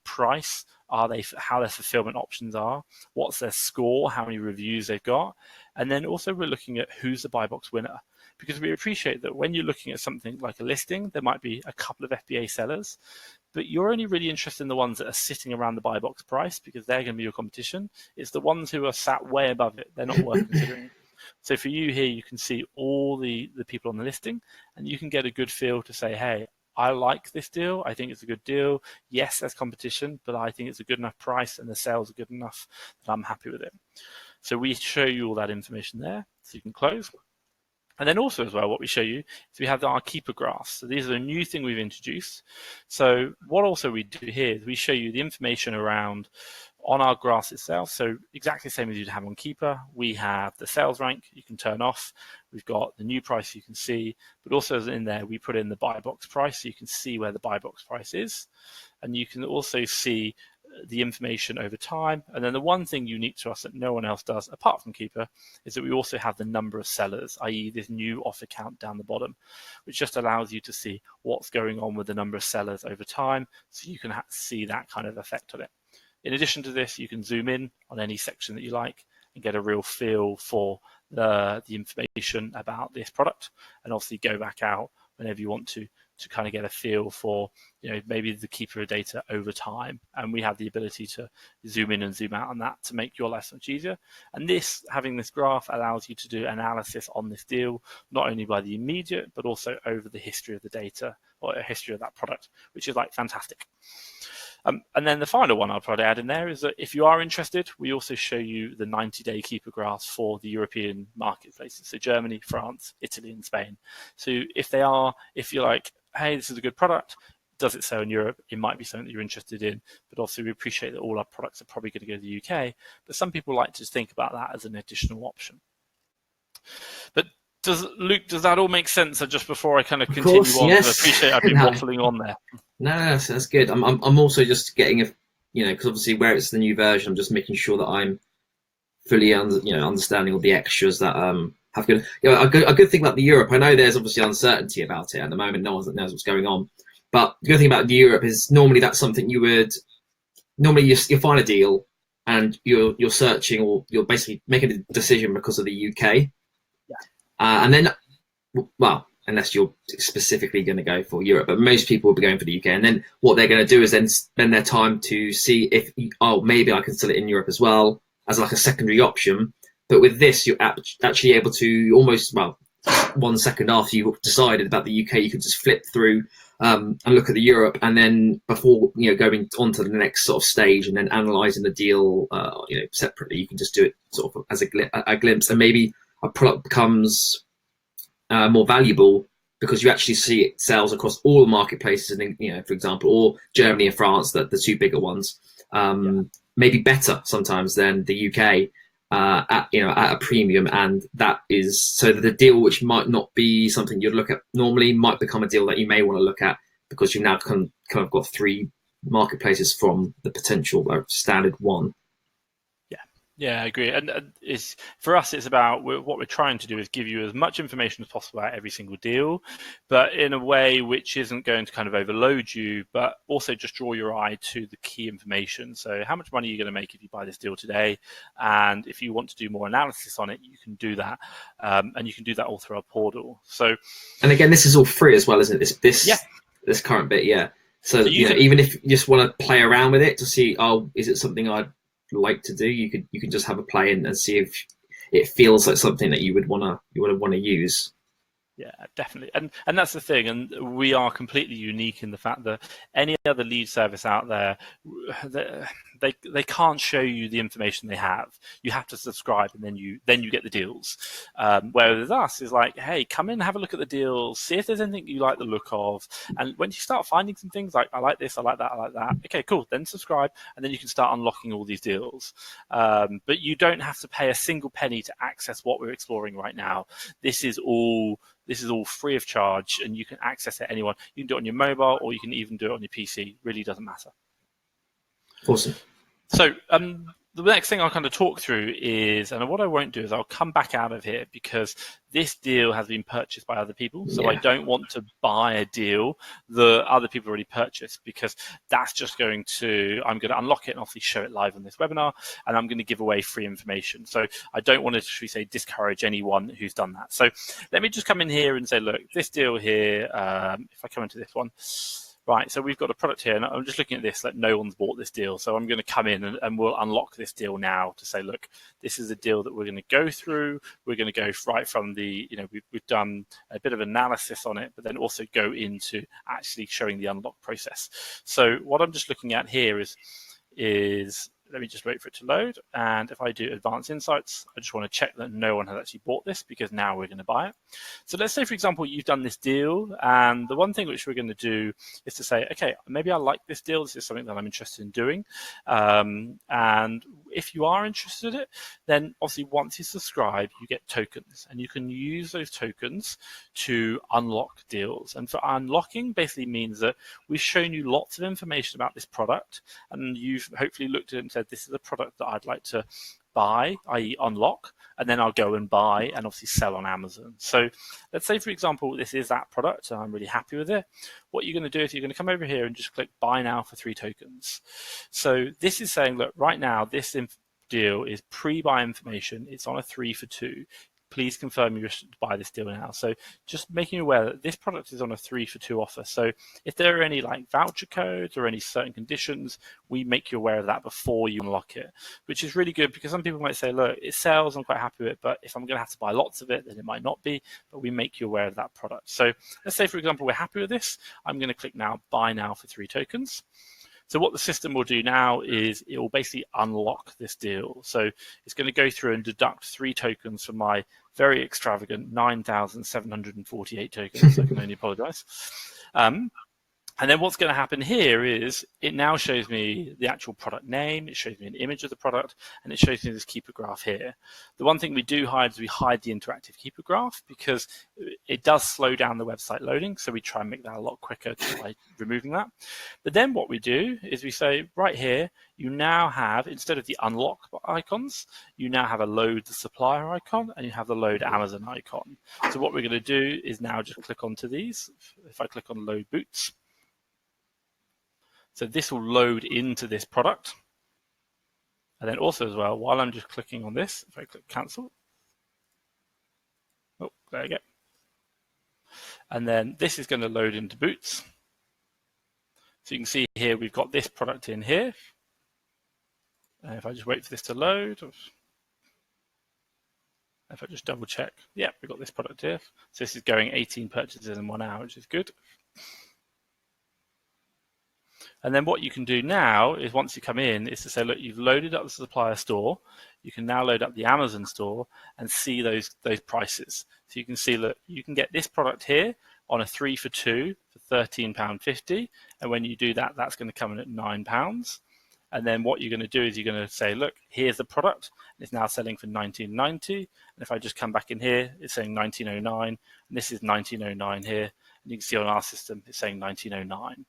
[SPEAKER 2] price, how their fulfillment options are, what's their score, how many reviews they've got. And then also we're looking at who's the buy box winner. Because we appreciate that when you're looking at something like a listing, there might be a couple of FBA sellers, but you're only really interested in the ones that are sitting around the buy box price because they're going to be your competition. It's the ones who are sat way above it. They're not worth considering. So for you here, you can see all the people on the listing and you can get a good feel to say, hey, I like this deal. I think it's a good deal. Yes, there's competition, but I think it's a good enough price and the sales are good enough that I'm happy with it. So we show you all that information there so you can close. And then also as well, what we show you is we have our keeper graphs. So these are a new thing we've introduced. So what also we do here is we show you the information around on our graphs itself. So exactly the same as you'd have on keeper. We have the sales rank you can turn off. We've got the new price you can see, but also in there we put in the buy box price so you can see where the buy box price is. And you can also see the information over time. And then the one thing unique to us that no one else does apart from keeper is that we also have the number of sellers, i.e. this new offer count down the bottom, which just allows you to see what's going on with the number of sellers over time, so you can see that kind of effect on it. In addition to this, you can zoom in on any section that you like and get a real feel for the information about this product, and obviously go back out whenever you want to kind of get a feel for, maybe the keeper data over time. And we have the ability to zoom in and zoom out on that to make your life much easier. And having this graph allows you to do analysis on this deal, not only by the immediate, but also over the history of the data or a history of that product, which is like fantastic. And then the final one I'll probably add in there is that if you are interested, we also show you the 90-day keeper graphs for the European marketplaces. So Germany, France, Italy, and Spain. So if you're like, hey, this is a good product, does it sell in Europe? It might be something that you're interested in, but also we appreciate that all our products are probably going to go to the UK, but some people like to think about that as an additional option. But Luke, does that all make sense? Just before I kind of continue on, yes. I appreciate I've been waffling on there.
[SPEAKER 1] No, that's good. I'm also just getting because obviously where it's the new version, I'm just making sure that I'm fully understanding all the extras that have good. A good thing about the Europe. I know there's obviously uncertainty about it at the moment. No one knows what's going on. But the good thing about the Europe is normally that's something you find a deal and you're searching, or you're basically making a decision because of the UK.
[SPEAKER 2] Yeah.
[SPEAKER 1] And then, well, unless you're specifically going to go for Europe, but most people will be going for the UK. And then what they're going to do is then spend their time to see if, maybe I can sell it in Europe as well as like a secondary option. But with this, you're actually able to almost, 1 second after you've decided about the UK, you can just flip through and look at the Europe, and then before going on to the next sort of stage and then analysing the deal separately, you can just do it sort of as a glimpse, and maybe a product becomes more valuable because you actually see it sales across all the marketplaces, and for example, or Germany and France, the two bigger ones, maybe better sometimes than the UK. At a premium, and that is so that the deal which might not be something you'd look at normally might become a deal that you may want to look at, because you've now kind of got three marketplaces from the potential standard one.
[SPEAKER 2] Yeah, I agree. And for us, it's about what we're trying to do is give you as much information as possible about every single deal, but in a way which isn't going to kind of overload you, but also just draw your eye to the key information. So how much money are you going to make if you buy this deal today? And if you want to do more analysis on it, you can do that. And you can do that all through our portal. So,
[SPEAKER 1] and again, this is all free as well, isn't it? This current bit, yeah. So even if you just want to play around with it to see, is it something I'd like to do, you can just have a play and see if it feels like something that you would want to use.
[SPEAKER 2] Yeah, definitely. And that's the thing. And we are completely unique in the fact that any other lead service out there, they can't show you the information they have. You have to subscribe, and then you get the deals. Whereas us is like, hey, come in, have a look at the deals, see if there's anything you like the look of. And when you start finding some things like, I like this, I like that, I like that. Okay, cool. Then subscribe, and then you can start unlocking all these deals. But you don't have to pay a single penny to access what we're exploring right now. This is all free of charge, and you can access it anyone. You can do it on your mobile, or you can even do it on your PC. Really doesn't matter.
[SPEAKER 1] Awesome.
[SPEAKER 2] So the next thing I'll kind of talk through is, and what I won't do is I'll come back out of here because this deal has been purchased by other people. So I don't want to buy a deal that other people already purchased, because that's just I'm going to unlock it and obviously show it live on this webinar, and I'm going to give away free information. So I don't want to, should we say, discourage anyone who's done that. So let me just come in here and say, look, this deal here, if I come into this one, right, so we've got a product here, and I'm just looking at this, like no one's bought this deal. So I'm going to come in and we'll unlock this deal now to say, look, this is a deal that we're going to go through. We're going to go right from the, we've done a bit of analysis on it, but then also go into actually showing the unlock process. So what I'm just looking at here is let me just wait for it to load. And if I do advanced insights, I just want to check that no one has actually bought this, because now we're going to buy it. So let's say, for example, you've done this deal, and the one thing which we're going to do is to say, okay, maybe I like this deal. This is something that I'm interested in doing. And if you are interested in it, then obviously once you subscribe, you get tokens, and you can use those tokens to unlock deals. And for unlocking basically means that we've shown you lots of information about this product, and you've hopefully looked at it and said, this is a product that I'd like to buy, i.e. unlock, and then I'll go and buy and obviously sell on Amazon. So let's say, for example, this is that product and I'm really happy with it. What you're going to do is you're going to come over here and just click buy now for 3 tokens. So this is saying, look, right now this deal is pre-buy information. It's on a 3 for 2. Please confirm you wish to buy this deal now. So just making you aware that this product is on a 3 for 2 offer. So if there are any like voucher codes or any certain conditions, we make you aware of that before you unlock it, which is really good, because some people might say, look, it sells, I'm quite happy with it, but if I'm going to have to buy lots of it, then it might not be, but we make you aware of that product. So let's say, for example, we're happy with this. I'm going to click now, buy now for 3 tokens. So what the system will do now is it will basically unlock this deal. So it's going to go through and deduct 3 tokens from my very extravagant 9,748 tokens. I can only apologize. And then what's going to happen here is it now shows me the actual product name, it shows me an image of the product, and it shows me this keeper graph here. The one thing we do hide is we hide the interactive keeper graph, because it does slow down the website loading, so we try and make that a lot quicker by removing that. But then what we do is we say, right here, you now have, instead of the unlock icons, you now have a load the supplier icon, and you have the load Amazon icon. So what we're going to do is now just click onto these. If I click on load boots, so this will load into this product. And then also as well, while I'm just clicking on this, if I click cancel, oh, there you go. And then this is going to load into Boots. So you can see here, we've got this product in here. And if I just wait for this to load, if I just double check, yeah, we've got this product here. So this is going 18 purchases in 1 hour, which is good. And then what you can do now is, once you come in, is to say, look, you've loaded up the supplier store. You can now load up the Amazon store and see those prices. So you can see, look, you can get this product here on a 3 for 2 for £13.50. And when you do that, that's going to come in at £9. And then what you're going to do is you're going to say, look, here's the product. It's now selling for $19.90. And if I just come back in here, it's saying $19.09. And this is $19.09 here. And you can see on our system, it's saying $19.09.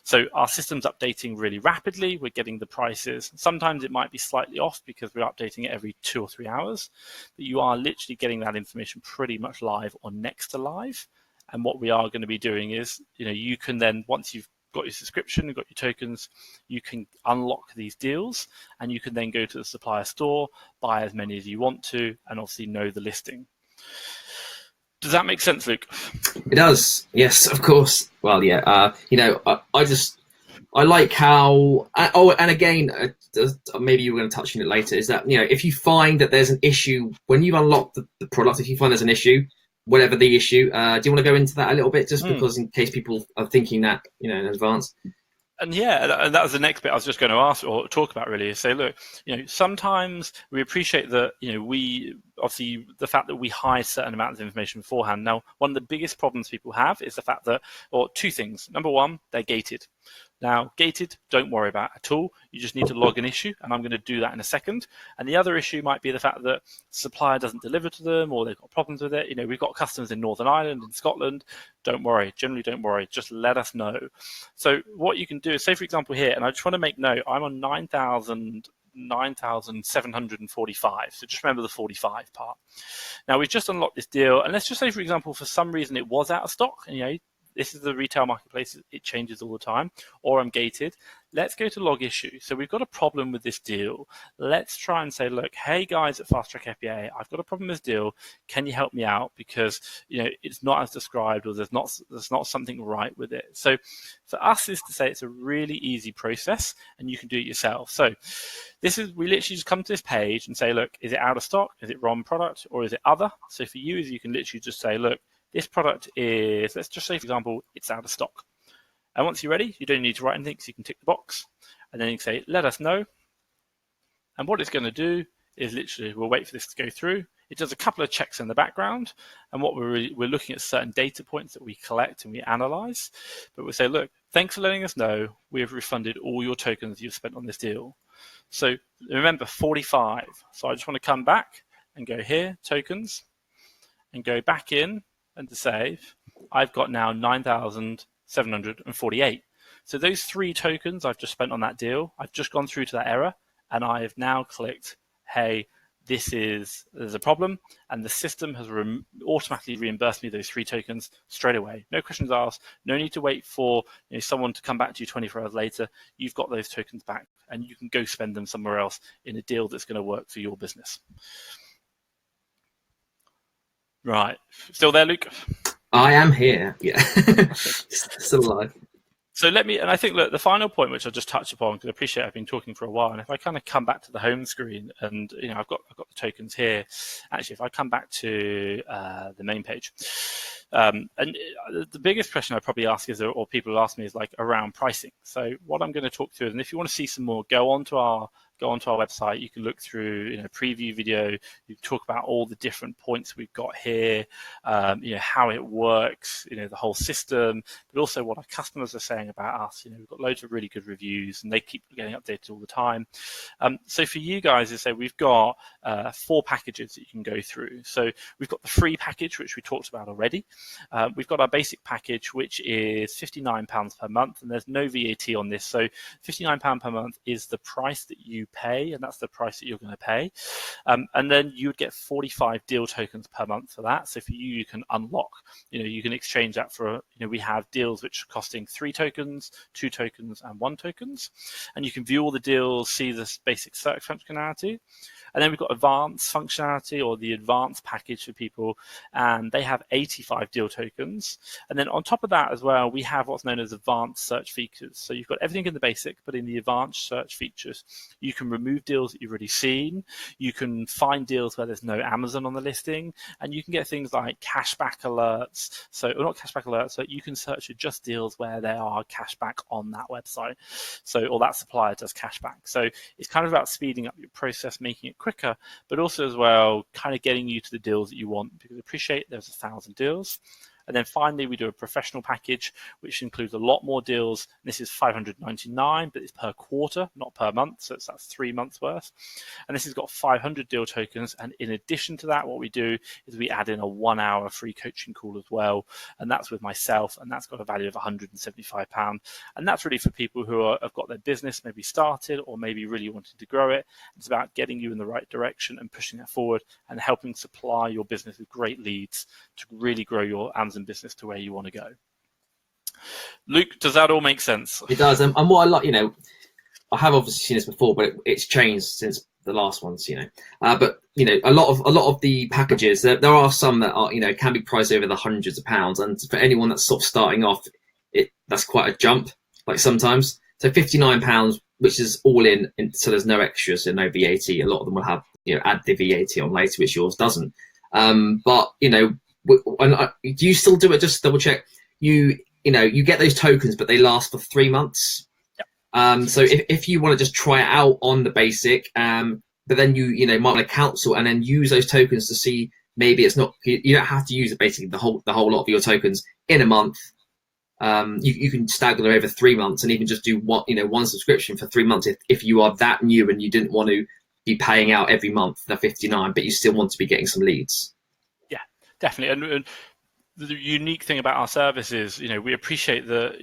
[SPEAKER 2] So our system's updating really rapidly. We're getting the prices. Sometimes it might be slightly off because we're updating it every 2 or 3 hours. But you are literally getting that information pretty much live or next to live. And what we are going to be doing is, you can then, once you've got your subscription, you've got your tokens, you can unlock these deals, and you can then go to the supplier store, buy as many as you want to, and obviously know the listing. Does that make sense, Luke?
[SPEAKER 1] It does. Yes, of course. Well, yeah. I like how. And again, maybe you were going to touch on it later. Is that if you find that there's an issue when you unlock the product, if you find there's an issue, whatever the issue, do you want to go into that a little bit, just because in case people are thinking that in advance?
[SPEAKER 2] And and that was the next bit I was just going to ask or talk about, really, is say, look, sometimes we appreciate that, we obviously the fact that we hide certain amounts of information beforehand. Now, one of the biggest problems people have is the fact that, or two things. Number one, they're gated. Now, gated, don't worry about at all. You just need to log an issue, and I'm going to do that in a second. And the other issue might be the fact that supplier doesn't deliver to them, or they've got problems with it. We've got customers in Northern Ireland, in Scotland. Don't worry. Generally, don't worry. Just let us know. So what you can do is, say, for example, here, and I just want to make note, I'm on 9,745. So just remember the 45 part. Now, we've just unlocked this deal, and let's just say, for example, for some reason it was out of stock, and this is the retail marketplace, it changes all the time, or I'm gated. Let's go to log issue. So we've got a problem with this deal. Let's try and say, look, hey guys at Fast Track FBA, I've got a problem with this deal. Can you help me out? Because it's not as described, or there's not something right with it. So for us is to say it's a really easy process, and you can do it yourself. So we literally just come to this page and say, look, is it out of stock? Is it wrong product? Or is it other? So for you, you can literally just say, look, this product is, let's just say, for example, it's out of stock. And once you're ready, you don't need to write anything, so you can tick the box. And then you can say, let us know. And what it's going to do is literally, we'll wait for this to go through. It does a couple of checks in the background. And what we're looking at certain data points that we collect and we analyze. But we'll say, look, thanks for letting us know. We have refunded all your tokens you've spent on this deal. So remember, 45. So I just want to come back and go here, tokens, and go back in. And to save, I've got now 9,748. So those 3 tokens I've just spent on that deal, I've just gone through to that error, and I have now clicked, hey, there's a problem, and the system has automatically reimbursed me those 3 tokens straight away. No questions asked, no need to wait for someone to come back to you 24 hours later. You've got those tokens back, and you can go spend them somewhere else in a deal that's going to work for your business. Right. Still there, Luke?
[SPEAKER 1] I am here. Yeah. Still alive.
[SPEAKER 2] So and I think, look, the final point, which I'll just touch upon, because I appreciate I've been talking for a while, and if I kind of come back to the home screen, and I've got the tokens here. Actually, if I come back to the main page, and the biggest question I probably ask is, or people ask me, is like around pricing. So what I'm going to talk through, and if you want to see some more, go onto our website. You can look through preview video. You can talk about all the different points we've got here, how it works, the whole system, but also what our customers are saying about us. We've got loads of really good reviews, and they keep getting updated all the time. So for you guys, we've got 4 packages that you can go through. So we've got the free package, which we talked about already. We've got our basic package, which is £59 per month, and there's no VAT on this. So £59 per month is the price that you pay, and that's the price that you're going to pay. And then you would get 45 deal tokens per month for that. So for you can unlock, you can exchange that for, we have deals which are costing 3 tokens, 2 tokens, and 1 tokens. And you can view all the deals, see this basic search functionality. And then we've got advanced functionality, or the advanced package for people, and they have 85 deal tokens. And then on top of that as well, we have what's known as advanced search features. So you've got everything in the basic, but in the advanced search features, you can remove deals that you've already seen. You can find deals where there's no Amazon on the listing, and you can get things like cashback alerts. So, or not cashback alerts, but you can search for just deals where there are cashback on that website. So, or that supplier does cashback. So it's kind of about speeding up your process, making it quicker, but also as well kind of getting you to the deals that you want, because I appreciate there's 1,000 deals. And then finally, we do a professional package, which includes a lot more deals. This is $599, but it's per quarter, not per month. So that's 3 months worth. And this has got 500 deal tokens. And in addition to that, what we do is we add in a 1-hour free coaching call as well. And that's with myself. And that's got a value of £175. And that's really for people who have got their business maybe started or maybe really wanting to grow it. It's about getting you in the right direction and pushing it forward and helping supply your business with great leads to really grow your Amazon business to where you want to go. Luke, does that all make sense?
[SPEAKER 1] It does. And what I like, I have obviously seen this before, but it's changed since the last ones, but a lot of the packages, there are some that are, can be priced over the hundreds of pounds. And for anyone that's sort of starting off, that's quite a jump, like sometimes. So £59, which is all in, so there's no extras and no VAT. A lot of them will have, add the VAT on later, which yours doesn't. But do you still do it? Just to double check. You get those tokens, but they last for 3 months. Yep. So if you want to just try it out on the basic, but then you might want to cancel and then use those tokens to see maybe it's not. You don't have to use it basically the whole lot of your tokens in a month. You can stagger over 3 months and even just do one subscription for 3 months if you are that new and you didn't want to be paying out every month the 59, but you still want to be getting some leads.
[SPEAKER 2] Yeah, definitely. And the unique thing about our service is, we appreciate that,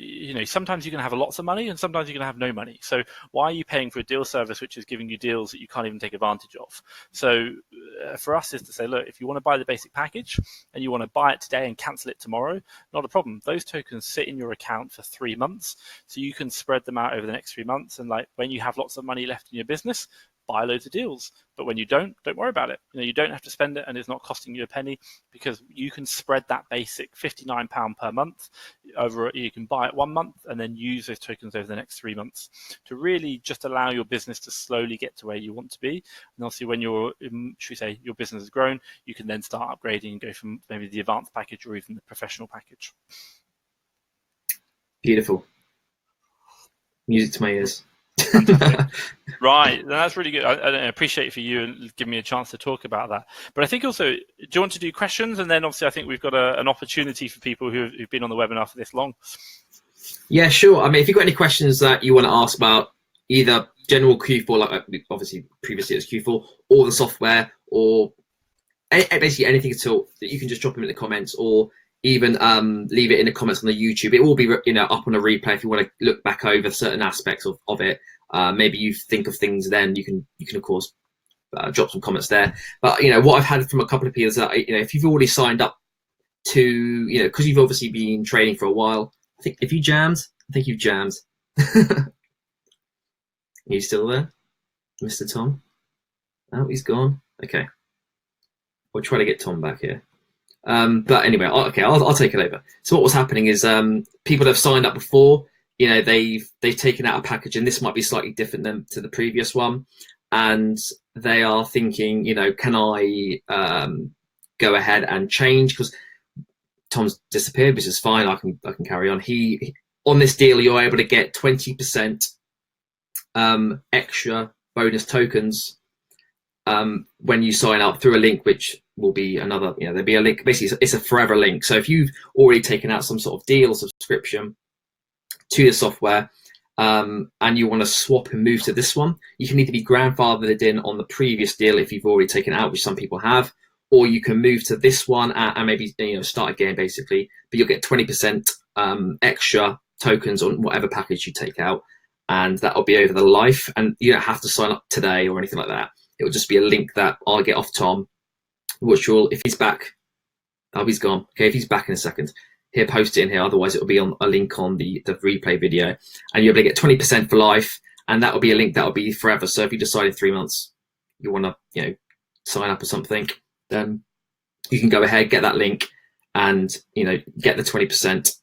[SPEAKER 2] sometimes you can have lots of money and sometimes you can have no money. So why are you paying for a deal service which is giving you deals that you can't even take advantage of? So for us is to say, look, if you want to buy the basic package and you want to buy it today and cancel it tomorrow, not a problem. Those tokens sit in your account for 3 months. So you can spread them out over the next 3 months. And like when you have lots of money left in your business, buy loads of deals. But when you don't worry about it. You don't have to spend it and it's not costing you a penny because you can spread that basic £59 per month over. You can buy it 1 month and then use those tokens over the next 3 months to really just allow your business to slowly get to where you want to be. And obviously when your business has grown, you can then start upgrading and go from maybe the advanced package or even the professional package.
[SPEAKER 1] Beautiful. Music to my ears.
[SPEAKER 2] Right, that's really good. I appreciate it for you and giving me a chance to talk about that. But I think also, do you want to do questions? And then obviously I think we've got an opportunity for people who've been on the webinar for this long.
[SPEAKER 1] Yeah, sure. I mean, if you've got any questions that you want to ask about either general Q4, like obviously previously it was Q4, or the software, or basically anything at all, that you can just drop them in the comments, or even leave it in the comments on the YouTube. It will be up on a replay if you want to look back over certain aspects of it. Maybe you think of things then you can of course drop some comments there. But what I've had from a couple of people is that if you've already signed up to because you've obviously been trading for a while, I think you've jammed. Are you still there, Mr. Tom? Oh, he's gone. Okay, we'll try to get Tom back here. But anyway, okay, I'll take it over. So what was happening is people have signed up before. They've taken out a package, and this might be slightly different than to the previous one, and they are thinking, can I go ahead and change? Because Tom's disappeared, which is fine. I can carry on. He on this deal, you're able to get 20% extra bonus tokens when you sign up through a link, which will be another. There'll be a link. Basically, it's a forever link. So if you've already taken out some sort of deal or subscription to the software and you want to swap and move to this one, you can either be grandfathered in on the previous deal if you've already taken it out, which some people have, or you can move to this one and maybe start again basically, but you'll get 20% extra tokens on whatever package you take out, and that'll be over the life, and you don't have to sign up today or anything like that. It will just be a link that I'll get off Tom, which will, if he's back, oh, he's gone. Okay, if he's back in a second, he'll post it in here. Otherwise, it will be on a link on the replay video, and you'll be able to get 20% for life, and that will be a link that will be forever. So if you decide in 3 months you want to, sign up or something, then you can go ahead, get that link, and get the 20%.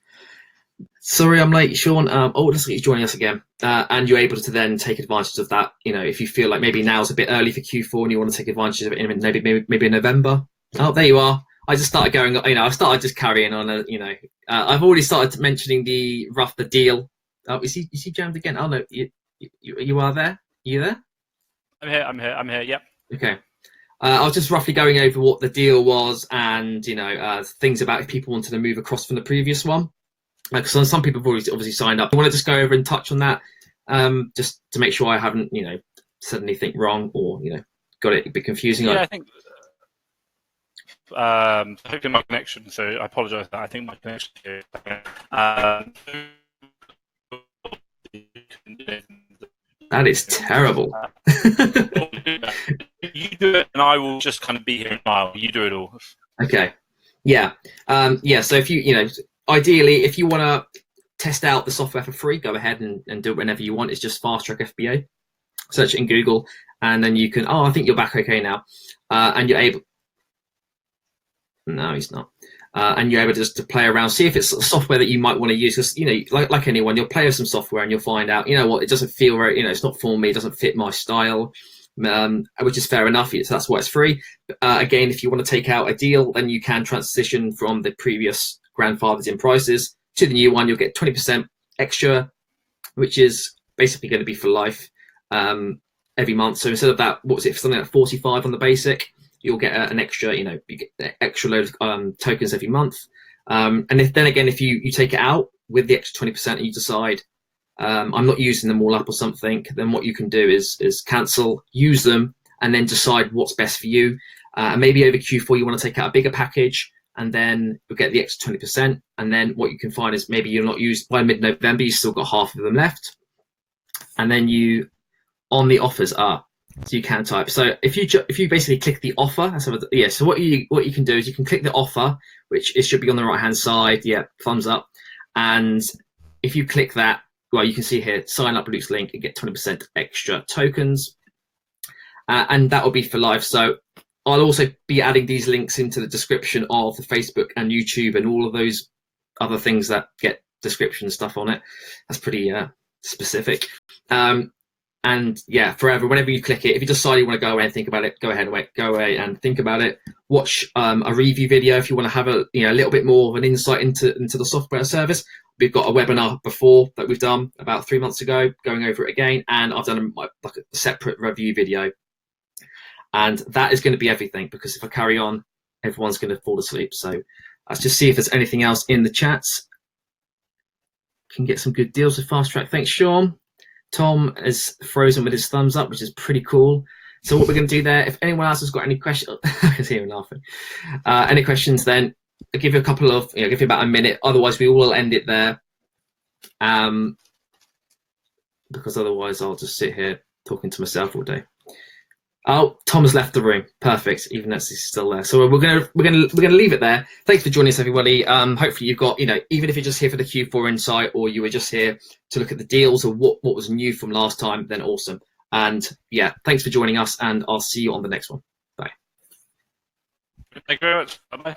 [SPEAKER 1] Sorry, I'm late, Sean. Looks like he's joining us again, and you're able to then take advantage of that. If you feel like maybe now's a bit early for Q4 and you want to take advantage of it in maybe in November. Oh, there you are. I just started going. I started just carrying on. I've already started mentioning the deal. Oh, is he jammed again? Oh no, you are there. Are you there?
[SPEAKER 2] I'm here. Yep.
[SPEAKER 1] Okay. I was just roughly going over what the deal was, and things about if people wanted to move across from the previous one. Because some people have already obviously signed up. I want to just go over and touch on that, just to make sure I haven't said anything wrong or got it a bit confusing.
[SPEAKER 2] Yeah, I think. Hopefully my connection. So I apologise. I think my connection here.
[SPEAKER 1] That is terrible.
[SPEAKER 2] You do it, and I will just kind of be here in a while. You do it all.
[SPEAKER 1] Okay. Yeah. So if ideally, if you want to test out the software for free, go ahead and do it whenever you want. It's just Fast Track FBA. Search it in Google, and then you can. Oh, I think you're back okay now, and you're able. No, he's not. And you're able just to play around, see if it's software that you might want to use. Because like anyone, you'll play with some software and you'll find out, it doesn't feel very, it's not for me, it doesn't fit my style, which is fair enough. So that's why it's free. Again, if you want to take out a deal, then you can transition from the previous grandfathered in prices to the new one. You'll get 20% extra, which is basically going to be for life every month. So instead of that, what was it, something like 45 on the basic, you'll get an extra, you get an extra load of tokens every month. And if you take it out with the extra 20% and you decide I'm not using them all up or something, then what you can do is cancel, use them, and then decide what's best for you. And maybe over Q4 you want to take out a bigger package, and then you'll get the extra 20%. And then what you can find is maybe you're not used by mid-November, you've still got half of them left. And then you, on the offers are, so you can type. So if you basically click the offer, so what you can do is you can click the offer, which it should be on the right hand side. Yeah, thumbs up. And if you click that, well, you can see here, sign up Luke's link and get 20% extra tokens, and that will be for life. So I'll also be adding these links into the description of the Facebook and YouTube and all of those other things that get description stuff on it. That's pretty specific. And yeah, forever, whenever you click it, if you decide you want to go away and think about it, go away and think about it. Watch a review video if you want to have a little bit more of an insight into the software service. We've got a webinar before that we've done about 3 months ago, going over it again, and I've done a separate review video. And that is going to be everything, because if I carry on, everyone's going to fall asleep. So let's just see if there's anything else in the chats. Can get some good deals with Fast Track. Thanks, Sean. Tom is frozen with his thumbs up, which is pretty cool. So what we're going to do there, if anyone else has got any questions, I can hear him laughing. Any questions, then I'll give you a couple of, give you about a minute. Otherwise, we will end it there. Because otherwise, I'll just sit here talking to myself all day. Oh, Tom has left the room. Perfect. Even though he's still there. So we're gonna leave it there. Thanks for joining us, everybody. Hopefully you've got, even if you're just here for the Q4 insight, or you were just here to look at the deals or what was new from last time, then awesome. And yeah, thanks for joining us, and I'll see you on the next one. Bye.
[SPEAKER 2] Thank you very much. Bye-bye.